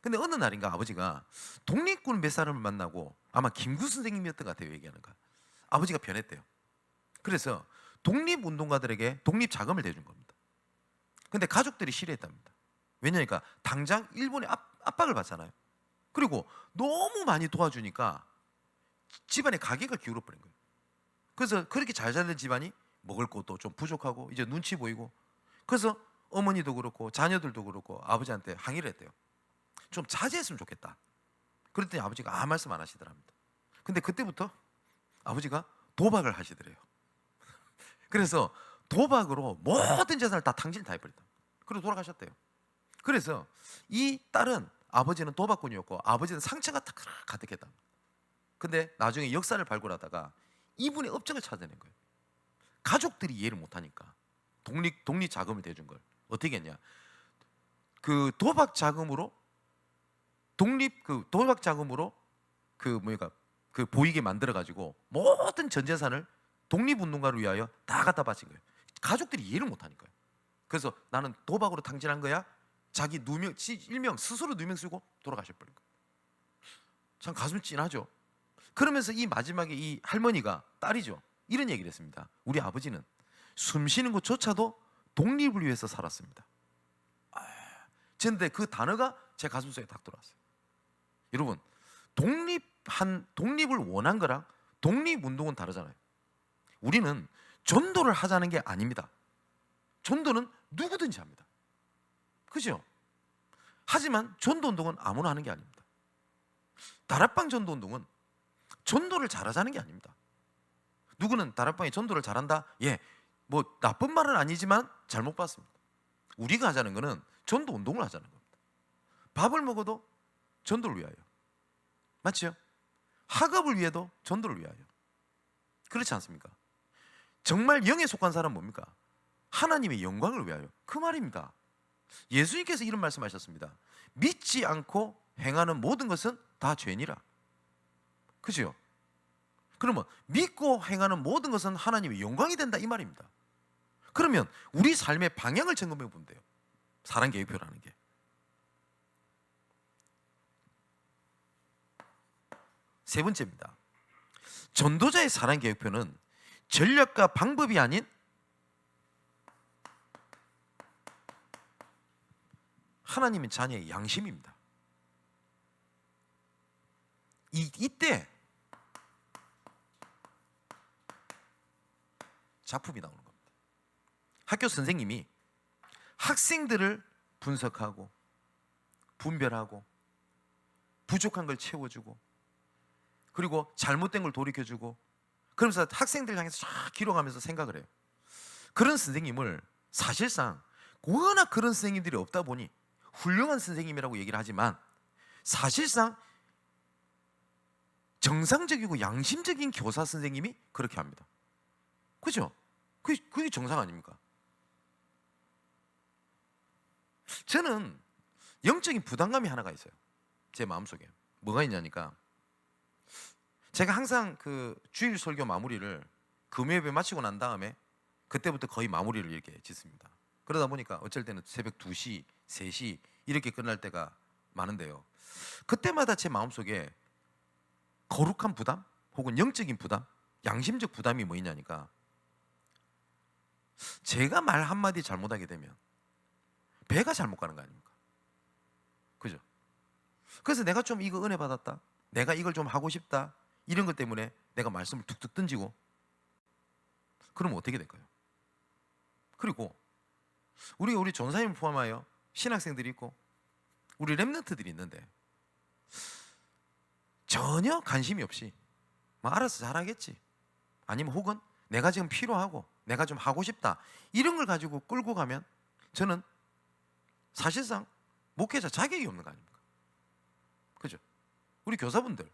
근데 어느 날인가 아버지가 독립군 몇 사람을 만나고, 아마 김구 선생님이었던 것 같아요, 얘기하는 거. 아버지가 변했대요. 그래서 독립운동가들에게 독립 자금을 대준 겁니다. 근데 가족들이 싫어했답니다. 왜냐니까 당장 일본의 압박을 받잖아요. 그리고 너무 많이 도와주니까 집안의 가계가 기울어버린 거예요. 그래서 그렇게 잘 살던 집안이 먹을 것도 좀 부족하고 이제 눈치 보이고, 그래서 어머니도 그렇고 자녀들도 그렇고 아버지한테 항의를 했대요. 좀 자제했으면 좋겠다. 그랬더니 아버지가 아무 말씀 안 하시더랍니다. 근데 그때부터 아버지가 도박을 하시더래요. 그래서 도박으로 모든 재산을 다 탕진 다 해버렸다. 그리고 돌아가셨대요. 그래서 이 딸은, 아버지는 도박꾼이었고 아버지는 상처가 다 가득했다. 근데 나중에 역사를 발굴하다가 이분의 업적을 찾아낸 거예요. 가족들이 이해를 못하니까 독립 자금을 대준 걸 어떻게 했냐? 그 도박 자금으로 그 보이게 만들어 가지고 모든 전 재산을 독립운동가를 위하여 다 갖다 바친 거예요. 가족들이 이해를 못하니까요. 그래서 나는 도박으로 탕진한 거야. 자기 일명 스스로 누명 쓰고 돌아가셔버린 거예요. 참 가슴 찐하죠. 그러면서 이 마지막에 이 할머니가, 딸이죠, 이런 얘기를 했습니다. 우리 아버지는 숨 쉬는 것조차도 독립을 위해서 살았습니다. 그런데 그 단어가 제 가슴속에 딱 들어왔어요. 여러분, 독립을 원한 거랑 독립운동은 다르잖아요. 우리는 전도를 하자는 게 아닙니다. 전도는 누구든지 합니다. 그죠? 하지만 전도운동은 아무나 하는 게 아닙니다. 다락방 전도운동은 전도를 잘하자는 게 아닙니다. 누구는 다락방에 전도를 잘한다? 예, 뭐 나쁜 말은 아니지만 잘못 봤습니다. 우리가 하자는 거는 전도운동을 하자는 겁니다. 밥을 먹어도 전도를 위하여, 맞죠? 학업을 위해도 전도를 위하여. 그렇지 않습니까? 정말 영에 속한 사람은 뭡니까? 하나님의 영광을 위하여. 그 말입니다. 예수님께서 이런 말씀하셨습니다. 믿지 않고 행하는 모든 것은 다 죄니라. 그죠? 그러면 믿고 행하는 모든 것은 하나님의 영광이 된다, 이 말입니다. 그러면 우리 삶의 방향을 점검해 보면 돼요. 사랑 계획표라는 게. 세 번째입니다. 전도자의 사랑 계획표는 전략과 방법이 아닌 하나님의 자녀의 양심입니다. 이때 작품이 나오는 겁니다. 학교 선생님이 학생들을 분석하고 분별하고 부족한 걸 채워주고 그리고 잘못된 걸 돌이켜주고, 그러면서 학생들 향해서 쫙 기록하면서 생각을 해요. 그런 선생님을 사실상 워낙 그런 선생님들이 없다 보니 훌륭한 선생님이라고 얘기를 하지만 사실상 정상적이고 양심적인 교사 선생님이 그렇게 합니다. 그죠? 그게 정상 아닙니까? 저는 영적인 부담감이 하나가 있어요. 제 마음속에. 뭐가 있냐니까, 제가 항상 그 주일 설교 마무리를 금요일에 마치고 난 다음에 그때부터 거의 마무리를 이렇게 짓습니다. 그러다 보니까 어쩔 때는 새벽 2시, 3시 이렇게 끝날 때가 많은데요. 그때마다 제 마음속에 거룩한 부담 혹은 영적인 부담, 양심적 부담이 뭐 있냐니까, 제가 말 한마디 잘못하게 되면 배가 잘못 가는 거 아닙니까? 그죠? 그래서 내가 좀 이거 은혜 받았다, 내가 이걸 좀 하고 싶다, 이런 것 때문에 내가 말씀을 툭툭 던지고 그러면 어떻게 될까요? 그리고 우리 전사님을 포함하여 신학생들이 있고 우리 렘넌트들이 있는데 전혀 관심이 없이 뭐 알아서 잘하겠지, 아니면 혹은 내가 지금 필요하고 내가 좀 하고 싶다, 이런 걸 가지고 끌고 가면 저는 사실상 목회자 자격이 없는 거 아닙니까? 그죠? 우리 교사분들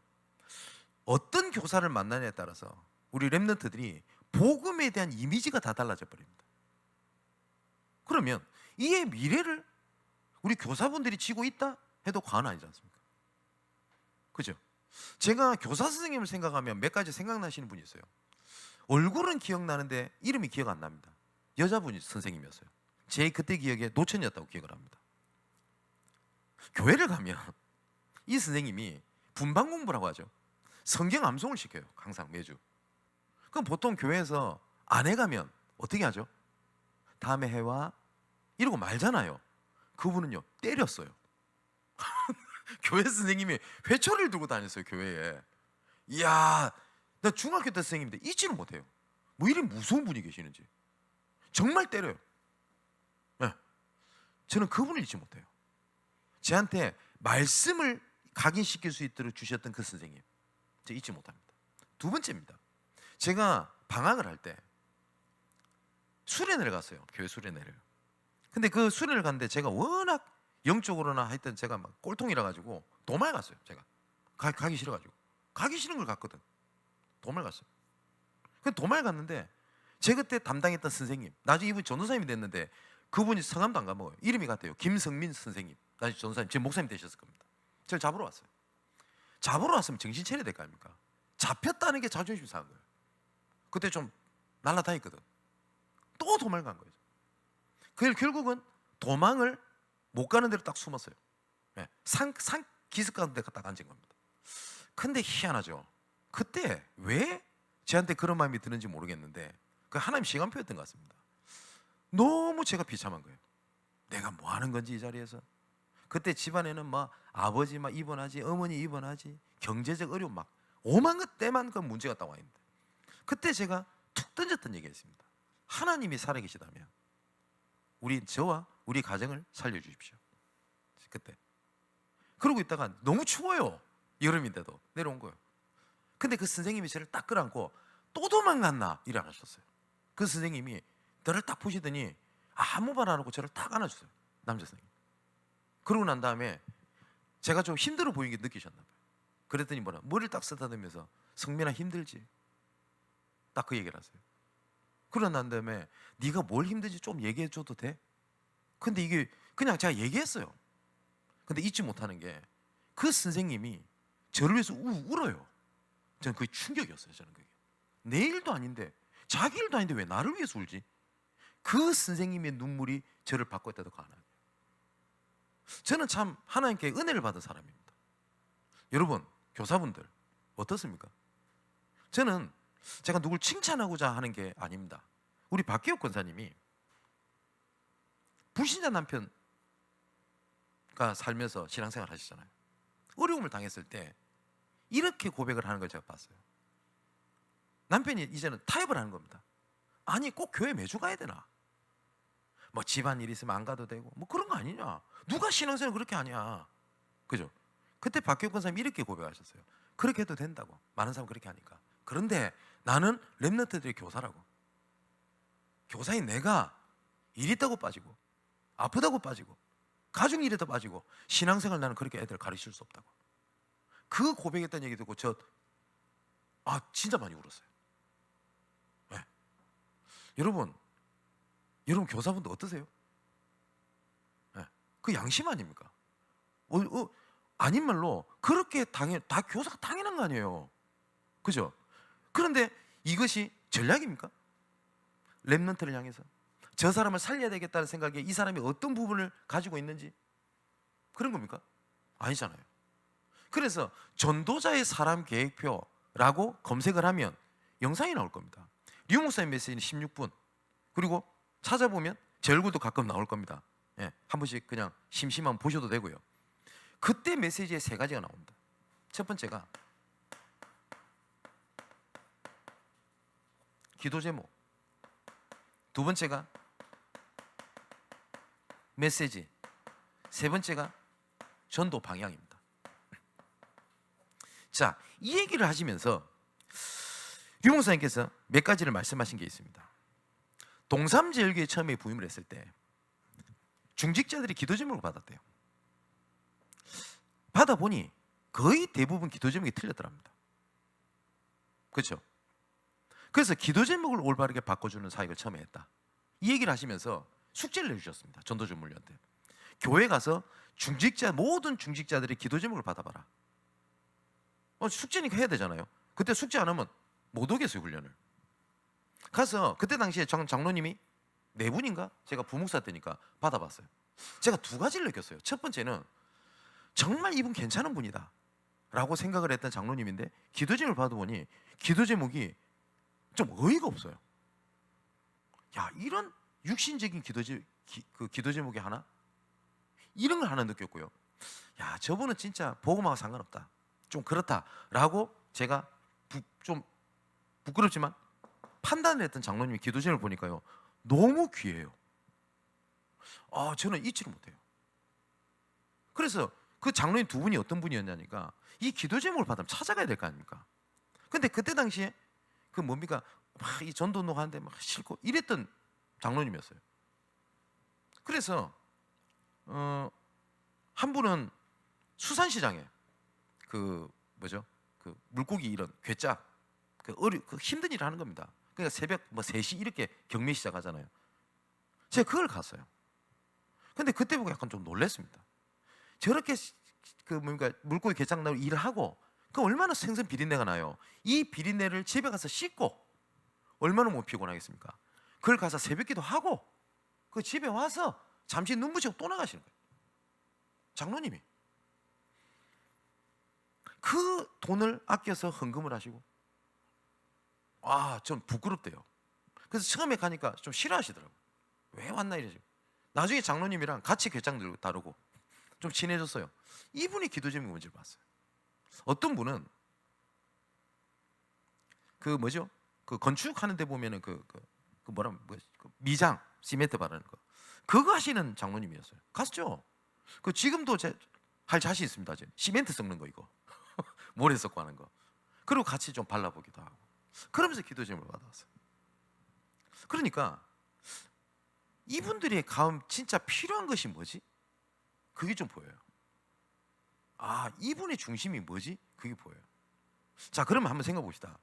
어떤 교사를 만나냐에 따라서 우리 렘넌트들이 복음에 대한 이미지가 다 달라져 버립니다. 그러면 이의 미래를 우리 교사분들이 지고 있다 해도 과언 아니지 않습니까? 그죠? 제가 교사 선생님을 생각하면 몇 가지 생각나시는 분이 있어요. 얼굴은 기억나는데 이름이 기억 안 납니다. 여자분이 선생님이었어요. 제 그때 기억에 노천이었다고 기억을 합니다. 교회를 가면 이 선생님이 분반 공부라고 하죠. 성경 암송을 시켜요. 항상 매주. 그럼 보통 교회에서 안 해가면 어떻게 하죠? 다음에 해와 이러고 말잖아요. 그분은요 때렸어요. 교회 선생님이 회초리를 들고 다녔어요. 교회에. 이야, 나 중학교 때 선생님인데 잊지는 못해요. 뭐 이리 무서운 분이 계시는지. 정말 때려요. 네. 저는 그분을 잊지 못해요. 저한테 말씀을 각인시킬 수 있도록 주셨던 그 선생님, 제가 잊지 못합니다. 두 번째입니다. 제가 방학을 할 때 수련회를 갔어요. 교회 수련회를. 근데 그 수련회를 갔는데 제가 워낙 영적으로나 하여튼 제가 막 꼴통이라 가지고 도말 갔어요. 제가 가기 싫어 가지고 가기 싫은 걸 갔거든. 도말 갔어요. 그 도말 갔는데 제 그때 담당했던 선생님, 나중에 이분 전도사님이 됐는데 그분이 성함도 안 까먹어요. 이름이 같아요. 김성민 선생님. 나중에 전도사님, 지금 목사님 되셨을 겁니다. 저를 잡으러 왔어요. 잡으러 왔으면 정신 차려야 될 거 아닙니까? 잡혔다는 게 자존심 상한 거예요. 그때 좀 날라다녔거든. 또 도망 간 거예요. 그래서 결국은 도망을 못 가는 대로 딱 숨었어요. 네. 산 기슭 같은 데 딱 앉은 겁니다. 근데 희한하죠. 그때 왜 저한테 그런 마음이 드는지 모르겠는데 그 하나님 시간표였던 것 같습니다. 너무 제가 비참한 거예요. 내가 뭐 하는 건지 이 자리에서. 그때 집안에는 막 아버지 막 입원하지, 어머니 입원하지, 경제적 어려움 막 오만 것 때만 그 문제가 딱 와 있는데 그때 제가 툭 던졌던 얘기가 있습니다. 하나님이 살아계시다면 저와 우리 가정을 살려주십시오. 그때 그러고 있다가 너무 추워요. 여름인데도 내려온 거예요. 근데 그 선생님이 저를 딱 끌어안고 또 도망갔나 이래 안 하셨어요. 그 선생님이 저를 딱 보시더니 아무 말 안 하고 저를 딱 안아주세요. 남자 선생님. 그러고 난 다음에 제가 좀 힘들어 보이게 느끼셨나 봐요. 그랬더니 뭐라 머리를 딱 쓰다듬으면서 성민아 힘들지? 딱 그 얘기를 하세요. 그러고 난 다음에 네가 뭘 힘든지 좀 얘기해 줘도 돼? 근데 이게 그냥 제가 얘기했어요. 근데 잊지 못하는 게 그 선생님이 저를 위해서 울어요. 저는 그게 충격이었어요. 저는 그게 내 일도 아닌데 자기 일도 아닌데 왜 나를 위해서 울지? 그 선생님의 눈물이 저를 바꿨다도 가능해요. 저는 참 하나님께 은혜를 받은 사람입니다. 여러분 교사분들 어떻습니까? 저는 제가 누굴 칭찬하고자 하는 게 아닙니다. 우리 박기옥 권사님이 불신자 남편과 살면서 신앙생활 하시잖아요. 어려움을 당했을 때 이렇게 고백을 하는 걸 제가 봤어요. 남편이 이제는 타협을 하는 겁니다. 아니 꼭 교회 매주 가야 되나? 뭐 집안일 있으면 안 가도 되고 뭐 그런 거 아니냐? 누가 신앙생활 그렇게 하냐? 그죠? 그때 박기옥 권사님이 이렇게 고백하셨어요. 그렇게 해도 된다고. 많은 사람 그렇게 하니까. 그런데 나는 렘넌트들의 교사라고. 교사인 내가 일 있다고 빠지고 아프다고 빠지고 가족 일에다 빠지고 신앙생활 나는 그렇게 애들 가르칠 수 없다고. 그 고백했다는 얘기 듣고 진짜 많이 울었어요. 네. 여러분 교사분들 어떠세요? 네. 그 양심 아닙니까? 아닌 말로 그렇게 다 교사가 당연한 거 아니에요. 그죠? 그런데 이것이 전략입니까? 렘넌트를 향해서 저 사람을 살려야 되겠다는 생각에 이 사람이 어떤 부분을 가지고 있는지 그런 겁니까? 아니잖아요. 그래서 전도자의 사람 계획표라고 검색을 하면 영상이 나올 겁니다. 류 목사님 메시지는 16분. 그리고 찾아보면 제 얼굴도 가끔 나올 겁니다. 예, 한 번씩 그냥 심심하면 보셔도 되고요. 그때 메시지에 세 가지가 나옵니다. 첫 번째가 기도 제목, 두 번째가 메시지, 세 번째가 전도 방향입니다. 자, 이 얘기를 하시면서 류 목사님께서 몇 가지를 말씀하신 게 있습니다. 동삼제일교회 처음에 부임을 했을 때 중직자들이 기도 제목을 받았대요. 받아보니 거의 대부분 기도 제목이 틀렸더랍니다. 그렇죠? 그래서 기도 제목을 올바르게 바꿔주는 사역을 처음에 했다. 이 얘기를 하시면서 숙제를 내주셨습니다. 전도전문위원한테. 교회 가서 모든 중직자들이 기도 제목을 받아봐라. 숙제니까 해야 되잖아요. 그때 숙제 안 하면 못 오겠어요, 훈련을. 가서 그때 당시에 장로님이 네 분인가? 제가 부목사 때니까 받아봤어요. 제가 두 가지를 느꼈어요. 첫 번째는 정말 이분 괜찮은 분이다 라고 생각을 했던 장로님인데, 기도 제목을 받아보니 기도 제목이 좀 어이가 없어요. 야, 이런 육신적인 기도 제목이 하나? 이런 걸 하나 느꼈고요. 야, 저분은 진짜 복음하고 상관없다, 좀 그렇다라고 제가 좀 부끄럽지만 판단을 했던 장로님의 기도 제목을 보니까요, 너무 귀해요. 저는 잊지를 못해요. 그래서 그 장로님 두 분이 어떤 분이었냐니까, 이 기도 제목을 받으면 찾아가야 될 거 아닙니까? 근데 그때 당시에 그 뭡니까, 막 이 전도 운동하는데 막 싫고 이랬던 장로님이었어요. 그래서 한 분은 수산시장에 그 물고기 이런 괴짜 그 힘든 일을 하는 겁니다. 그러니까 새벽 3시 이렇게 경매 시작하잖아요. 제가 그걸 갔어요. 근데 그때 보고 약간 좀 놀랐습니다. 저렇게 물고기 괴짜 나고 일을 하고 그 얼마나 생선 비린내가 나요. 이 비린내를 집에 가서 씻고 얼마나 못 피곤하겠습니까? 그걸 가서 새벽기도 하고 그 집에 와서 잠시 눈 부시고 또 나가시는 거예요. 장로님이 그 돈을 아껴서 헌금을 하시고, 좀 부끄럽대요. 그래서 처음에 가니까 좀 싫어하시더라고요. 왜 왔나 이러지. 나중에 장로님이랑 같이 괴장 들고 다루고 좀 친해졌어요. 이분이 기도 제목이 뭔지를 봤어요. 어떤 분은 그 건축하는 데 보면은 미장 시멘트 바르는 거, 그거 하시는 장로님이었어요. 갔죠. 지금도 할 자신 있습니다. 시멘트 섞는 거, 이거 모래 섞고 하는 거. 그리고 같이 좀 발라보기도 하고, 그러면서 기도 제목을 받아왔어요. 그러니까 이분들이 가음 진짜 필요한 것이 뭐지? 그게 좀 보여요. 이분의 중심이 뭐지? 그게 보여요. 자, 그러면 한번 생각해 봅시다.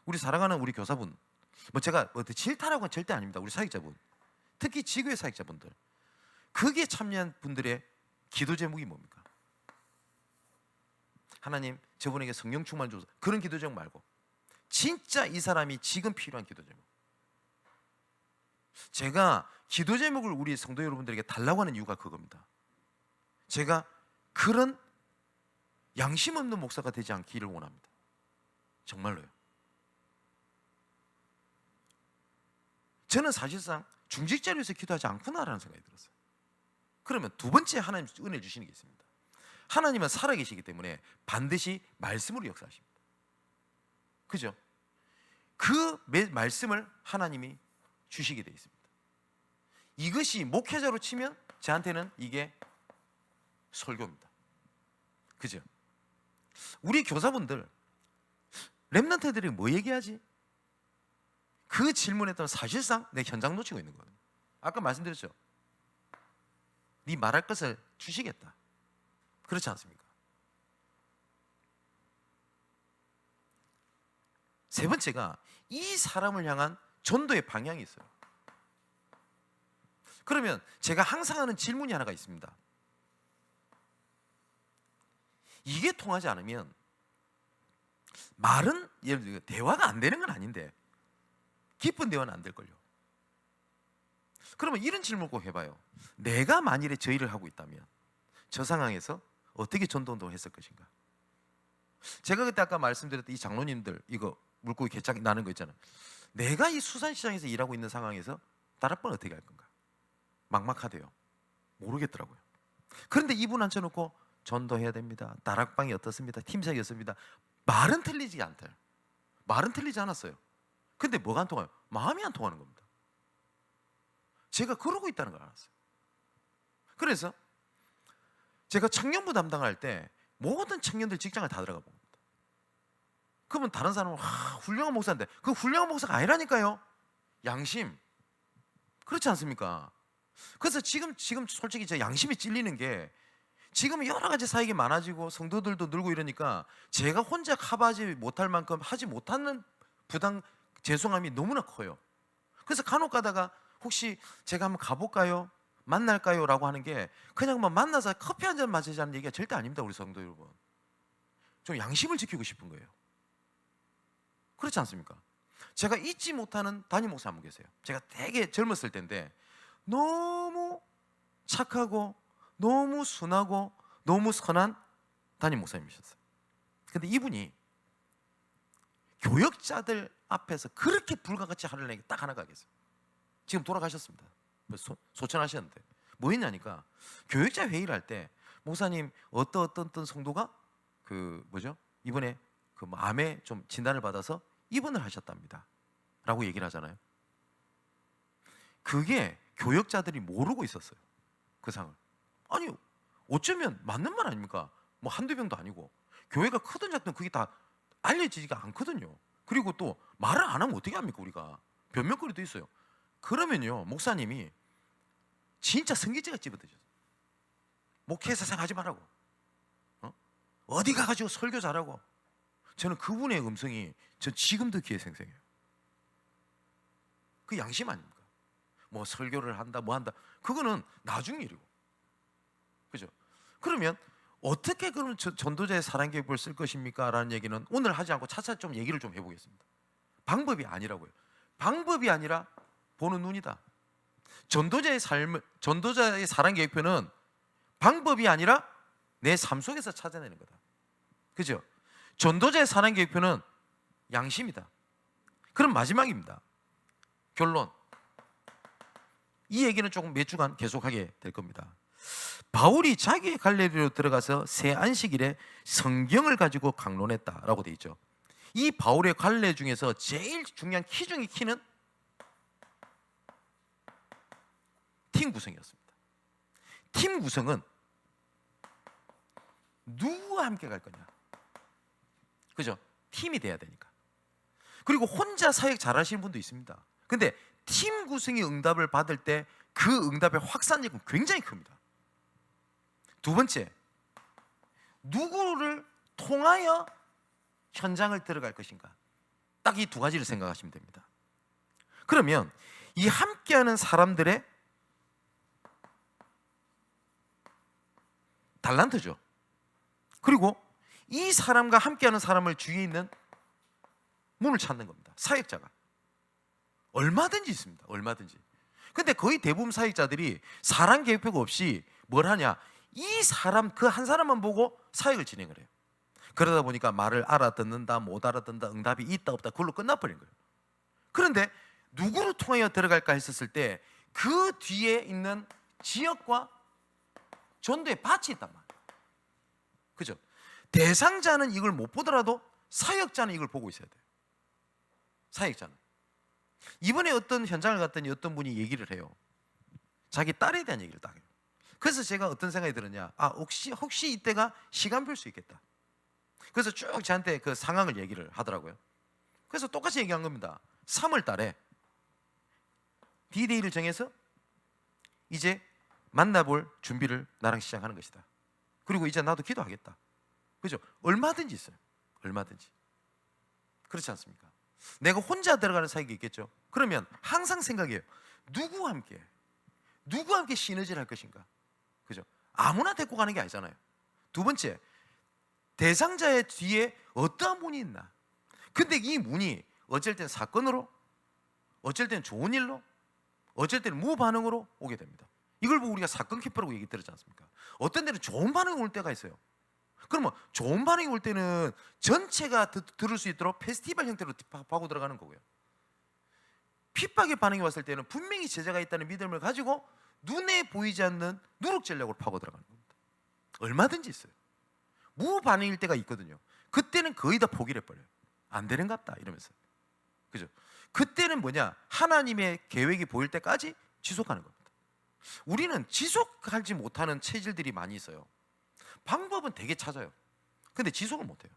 우리 사랑하는 우리 교사분, 제가 질타라고는 절대 아닙니다. 우리 사역자분, 특히 지교회 사역자분들, 그게 참여한 분들의 기도 제목이 뭡니까? 하나님, 저분에게 성령 충만 주소서, 그런 기도 제목 말고 진짜 이 사람이 지금 필요한 기도 제목. 제가 기도 제목을 우리 성도 여러분들에게 달라고 하는 이유가 그겁니다. 제가 그런 양심 없는 목사가 되지 않기를 원합니다. 정말로요. 저는 사실상 중직자를 위해서 기도하지 않구나라는 생각이 들었어요. 그러면 두 번째 하나님 은혜 주시는 게 있습니다. 하나님은 살아계시기 때문에 반드시 말씀으로 역사하십니다. 그죠? 그 말씀을 하나님이 주시게 되어 있습니다. 이것이 목회자로 치면 저한테는 이게 설교입니다. 그죠? 우리 교사분들, 렘넌트들이 뭐 얘기하지? 그 질문에 따라 사실상 내 현장 놓치고 있는 거예요. 아까 말씀드렸죠. 네 말할 것을 주시겠다. 그렇지 않습니까? 세 번째가 이 사람을 향한 전도의 방향이 있어요. 그러면 제가 항상 하는 질문이 하나가 있습니다. 이게 통하지 않으면, 말은 예를 들어 대화가 안 되는 건 아닌데 깊은 대화는 안 될걸요. 그러면 이런 질문을 꼭 해봐요. 내가 만일에 저 일을 하고 있다면 저 상황에서 어떻게 전도운동을 했을 것인가? 제가 그때 아까 말씀드렸던 이 장로님들, 이거 물고기 개짝 나는 거 있잖아요. 내가 이 수산시장에서 일하고 있는 상황에서 다락방 어떻게 할 건가? 막막하대요. 모르겠더라고요. 그런데 이분 앉혀놓고 전도해야 됩니다, 다락방이 어떻습니다, 팀장이 어떻습니다, 말은 틀리지 않대요. 말은 틀리지 않았어요. 근데 뭐가 안 통해요? 마음이 안 통하는 겁니다. 제가 그러고 있다는 걸 알았어요. 그래서 제가 청년부 담당할 때 모든 청년들 직장을 다 들어가 봅니다. 그러면 다른 사람은 훌륭한 목사인데, 그 훌륭한 목사가 아니라니까요. 양심. 그렇지 않습니까? 그래서 지금 솔직히 제 양심이 찔리는 게, 지금 여러 가지 사역이 많아지고 성도들도 늘고 이러니까 제가 혼자 커버하지 못할 만큼 하지 못하는 부담, 죄송함이 너무나 커요. 그래서 간혹 가다가 혹시 제가 한번 가볼까요? 만날까요? 라고 하는 게 그냥 뭐 만나서 커피 한 잔 마시자는 얘기가 절대 아닙니다. 우리 성도 여러분, 좀 양심을 지키고 싶은 거예요. 그렇지 않습니까? 제가 잊지 못하는 담임 목사 한 분 계세요. 제가 되게 젊었을 때인데 너무 착하고 너무 순하고 너무 선한 담임 목사님이셨어요. 근데 이분이 교역자들 앞에서 그렇게 불같이 화를 내는 게 딱 하나가 있어요. 지금 돌아가셨습니다. 소천하셨는데 뭐 했냐니까, 교역자 회의를 할 때 목사님 어떤 성도가 그 뭐죠, 이번에 그 뭐 암에 좀 진단을 받아서 입원을 하셨답니다 라고 얘기를 하잖아요. 그게 교역자들이 모르고 있었어요, 그 상을. 아니 어쩌면 맞는 말 아닙니까? 뭐 한두 명도 아니고, 교회가 크든 작든 그게 다 알려지지가 않거든요. 그리고 또 말을 안 하면 어떻게 합니까? 우리가 변명거리도 있어요. 그러면요, 목사님이 진짜 성기죄가 집어드셨어요. 목회 세상하지 말라고, 어디 가가지고 설교 잘하고. 저는 그분의 음성이 저 지금도 귀에 생생해요. 그 양심 아닙니까? 뭐 설교를 한다 뭐 한다, 그거는 나중 일이고, 그죠? 그러면 어떻게 그러면 전도자의 사랑계획을 쓸 것입니까? 라는 얘기는 오늘 하지 않고 차차 좀 얘기를 좀 해보겠습니다. 방법이 아니라고요. 방법이 아니라 보는 눈이다. 전도자의 사랑계획표는 방법이 아니라 내 삶 속에서 찾아내는 거다. 그죠? 전도자의 사랑계획표는 양심이다. 그럼 마지막입니다. 결론. 이 얘기는 조금 몇 주간 계속하게 될 겁니다. 바울이 자기의 갈래리로 들어가서 새 안식일에 성경을 가지고 강론했다라고 되어 있죠. 이 바울의 갈래 중에서 제일 중요한 키 중의 키는 팀 구성이었습니다. 팀 구성은 누구와 함께 갈 거냐, 그죠? 팀이 돼야 되니까. 그리고 혼자 사역 잘하시는 분도 있습니다. 근데 팀 구성이 응답을 받을 때 그 응답의 확산력은 굉장히 큽니다. 두 번째, 누구를 통하여 현장을 들어갈 것인가. 딱 이 두 가지를 생각하시면 됩니다. 그러면 이 함께하는 사람들의 달란트죠. 그리고 이 사람과 함께하는 사람을 주위에 있는 문을 찾는 겁니다. 사역자가 얼마든지 있습니다. 얼마든지. 근데 거의 대부분 사역자들이 사랑 계획표가 없이 뭘 하냐, 이 사람 그 한 사람만 보고 사역을 진행을 해요. 그러다 보니까 말을 알아듣는다 못 알아듣는다, 응답이 있다 없다, 그걸로 끝나버린 거예요. 그런데 누구를 통하여 들어갈까 했었을 때 그 뒤에 있는 지역과 전도의 밭이 있단 말이에요. 그죠? 대상자는 이걸 못 보더라도 사역자는 이걸 보고 있어야 돼요. 사역자는. 이번에 어떤 현장을 갔더니 어떤 분이 얘기를 해요. 자기 딸에 대한 얘기를 딱 해요. 그래서 제가 어떤 생각이 들었냐, 혹시 이때가 시간표일 수 있겠다. 그래서 쭉 저한테 그 상황을 얘기를 하더라고요. 그래서 똑같이 얘기한 겁니다. 3월 달에 D-Day를 정해서 이제 만나볼 준비를 나랑 시작하는 것이다. 그리고 이제 나도 기도하겠다. 그죠? 얼마든지 있어요. 얼마든지. 그렇지 않습니까? 내가 혼자 들어가는 사역이 있겠죠. 그러면 항상 생각해요. 누구와 함께 시너지를 할 것인가. 그죠? 아무나 데리고 가는 게 아니잖아요. 두 번째, 대상자의 뒤에 어떠한 문이 있나. 근데 이 문이 어쩔 땐 사건으로, 어쩔 땐 좋은 일로, 어쩔 때는 무반응으로 오게 됩니다. 이걸 보고 우리가 사건 키퍼라고 얘기 들었지 않습니까? 어떤 데는 좋은 반응이 올 때가 있어요. 그러면 좋은 반응이 올 때는 전체가 들을 수 있도록 페스티벌 형태로 파고 들어가는 거고요. 핍박의 반응이 왔을 때는 분명히 제자가 있다는 믿음을 가지고 눈에 보이지 않는 누룩 전략으로 파고 들어가는 겁니다. 얼마든지 있어요. 무반응일 때가 있거든요. 그때는 거의 다 포기를 해버려요. 안 되는 것 같다 이러면서. 그죠? 그때는 뭐냐, 하나님의 계획이 보일 때까지 지속하는 겁니다. 우리는 지속하지 못하는 체질들이 많이 있어요. 방법은 되게 찾아요. 근데 지속을 못해요.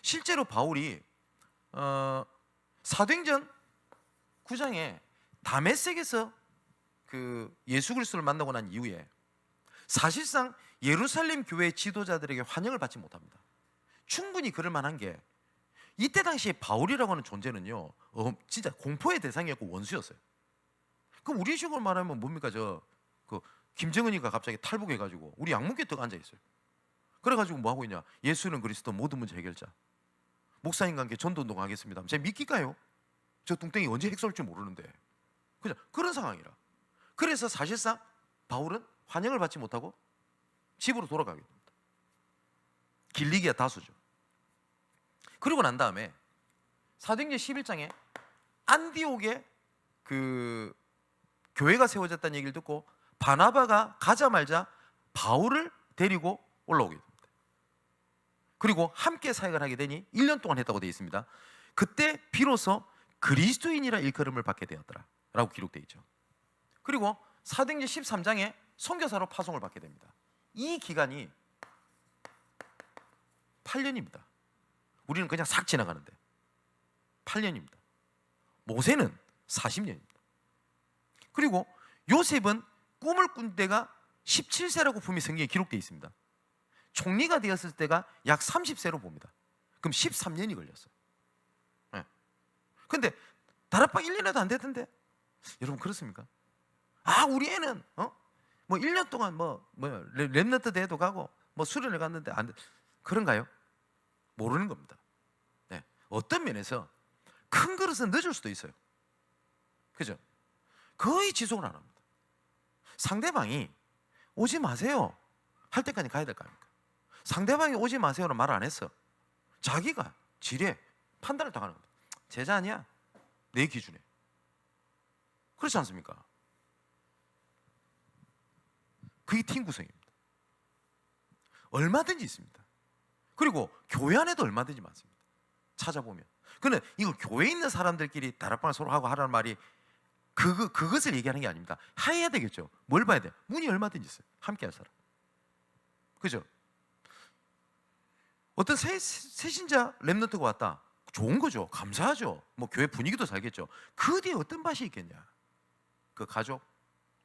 실제로 바울이 사도행전 9장에 다메섹에서 그 예수 그리스도를 만나고 난 이후에 사실상 예루살렘 교회 지도자들에게 환영을 받지 못합니다. 충분히 그럴 만한 게, 이때 당시에 바울이라고 하는 존재는요, 진짜 공포의 대상이었고 원수였어요. 그럼 우리 식으로 말하면 뭡니까? 그 김정은이가 갑자기 탈북해가지고 우리 양문교에 딱 앉아 있어요. 그래가지고 뭐 하고 있냐? 예수는 그리스도 모든 문제 해결자. 목사님과 함께 전도운동 하겠습니다. 제가 믿길까요? 저 뚱땡이 언제 핵 쏠 줄 모르는데. 그냥 그런 상황이라. 그래서 사실상 바울은 환영을 받지 못하고 집으로 돌아가게 됩니다. 길리기아 다수죠. 그리고 난 다음에 사도행전 11장에 안디옥에 그 교회가 세워졌다는 얘기를 듣고 바나바가 가자마자 바울을 데리고 올라오게 됩니다. 그리고 함께 사역을 하게 되니 1년 동안 했다고 되어 있습니다. 그때 비로소 그리스도인이라 일컬음을 받게 되었더라 라고 기록되어 있죠. 그리고 사도행전 13장에 선교사로 파송을 받게 됩니다. 이 기간이 8년입니다. 우리는 그냥 싹 지나가는데 8년입니다. 모세는 40년입니다. 그리고 요셉은 꿈을 꾼 때가 17세라고 분명히 성경에 기록되어 있습니다. 총리가 되었을 때가 약 30세로 봅니다. 그럼 13년이 걸렸어요. 네. 근데 다락방 1년에도 안 됐던데 여러분 그렇습니까? 우리 애는 뭐 1년 동안 랩너트 대회도 가고 뭐 수련회 갔는데 안 돼. 그런가요? 모르는 겁니다. 네. 어떤 면에서 큰 그릇은 늦을 수도 있어요. 그죠? 거의 지속을 안 합니다. 상대방이 오지 마세요 할 때까지 가야 될 거 아닙니까? 상대방이 오지 마세요는 말 안 했어. 자기가 지레 판단을 당하는 겁니다. 제자 아니야? 내 기준에. 그렇지 않습니까? 그게 팀 구성입니다. 얼마든지 있습니다. 그리고 교회 안에도 얼마든지 많습니다. 찾아보면. 근데 이거 교회에 있는 사람들끼리 다락방을 서로 하고 하라는 말이 그것을 얘기하는 게 아닙니다. 해야 되겠죠. 뭘 봐야 돼? 문이 얼마든지 있어요. 함께 할 사람. 그죠? 어떤 새신자 랩런트가 왔다. 좋은 거죠. 감사하죠. 뭐 교회 분위기도 살겠죠. 그 뒤에 어떤 맛이 있겠냐? 그 가족,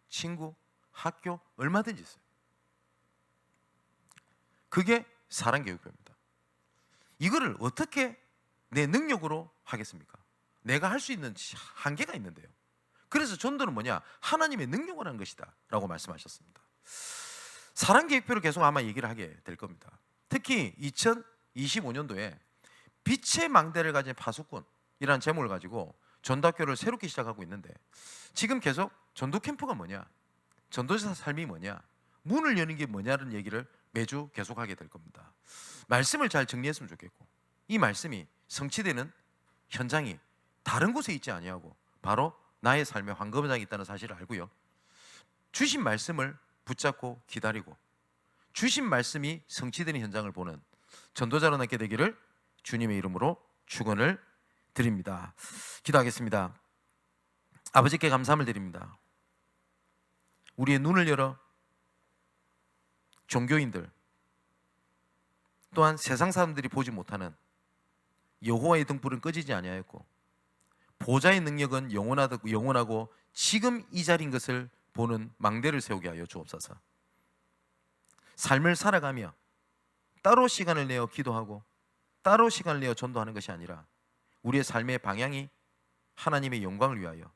친구, 학교 얼마든지 있어요. 그게 사랑교육입니다. 이거를 어떻게 내 능력으로 하겠습니까? 내가 할 수 있는 한계가 있는데요. 그래서 전도는 뭐냐? 하나님의 능력을 하는 것이다 라고 말씀하셨습니다. 사랑계획표를 계속 아마 얘기를 하게 될 겁니다. 특히 2025년도에 빛의 망대를 가진 파수꾼이라는 제목을 가지고 전도학교를 새롭게 시작하고 있는데 지금 계속 전도 캠프가 뭐냐? 전도자 삶이 뭐냐? 문을 여는 게 뭐냐는 얘기를 매주 계속하게 될 겁니다. 말씀을 잘 정리했으면 좋겠고 이 말씀이 성취되는 현장이 다른 곳에 있지 아니하고 바로 나의 삶의 황금장이 있다는 사실을 알고요. 주신 말씀을 붙잡고 기다리고 주신 말씀이 성취되는 현장을 보는 전도자로 남게 되기를 주님의 이름으로 축원을 드립니다. 기도하겠습니다. 아버지께 감사함을 드립니다. 우리의 눈을 열어 종교인들 또한 세상 사람들이 보지 못하는 여호와의 등불은 꺼지지 아니하였고 보좌의 능력은 영원하고 지금 이 자리인 것을 보는 망대를 세우게 하여 주옵소서. 삶을 살아가며 따로 시간을 내어 기도하고 따로 시간을 내어 전도하는 것이 아니라 우리의 삶의 방향이 하나님의 영광을 위하여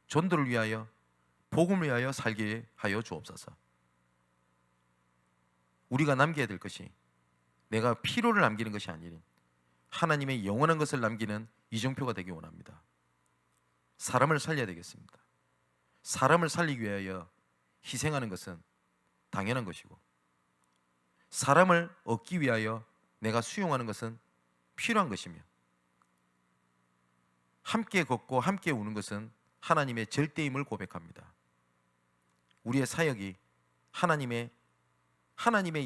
전도를 위하여 복음을 위하여 살게 하여 주옵소서. 우리가 남겨야 될 것이 내가 피로를 남기는 것이 아니니 하나님의 영원한 것을 남기는 이정표가 되기 원합니다. 사람을 살려야 되겠습니다. 사람을 살리기 위하여 희생하는 것은 당연한 것이고 사람을 얻기 위하여 내가 수용하는 것은 필요한 것이며 함께 걷고 함께 우는 것은 하나님의 절대임을 고백합니다. 우리의 사역이 하나님의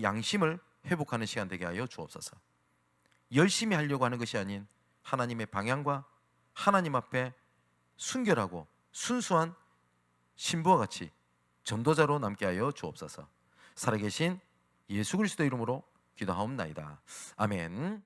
양심을 회복하는 시간 되게 하여 주옵소서. 열심히 하려고 하는 것이 아닌 하나님의 방향과 하나님 앞에 순결하고 순수한 신부와 같이 전도자로 남게 하여 주옵소서. 살아계신 예수 그리스도 이름으로 기도하옵나이다. 아멘.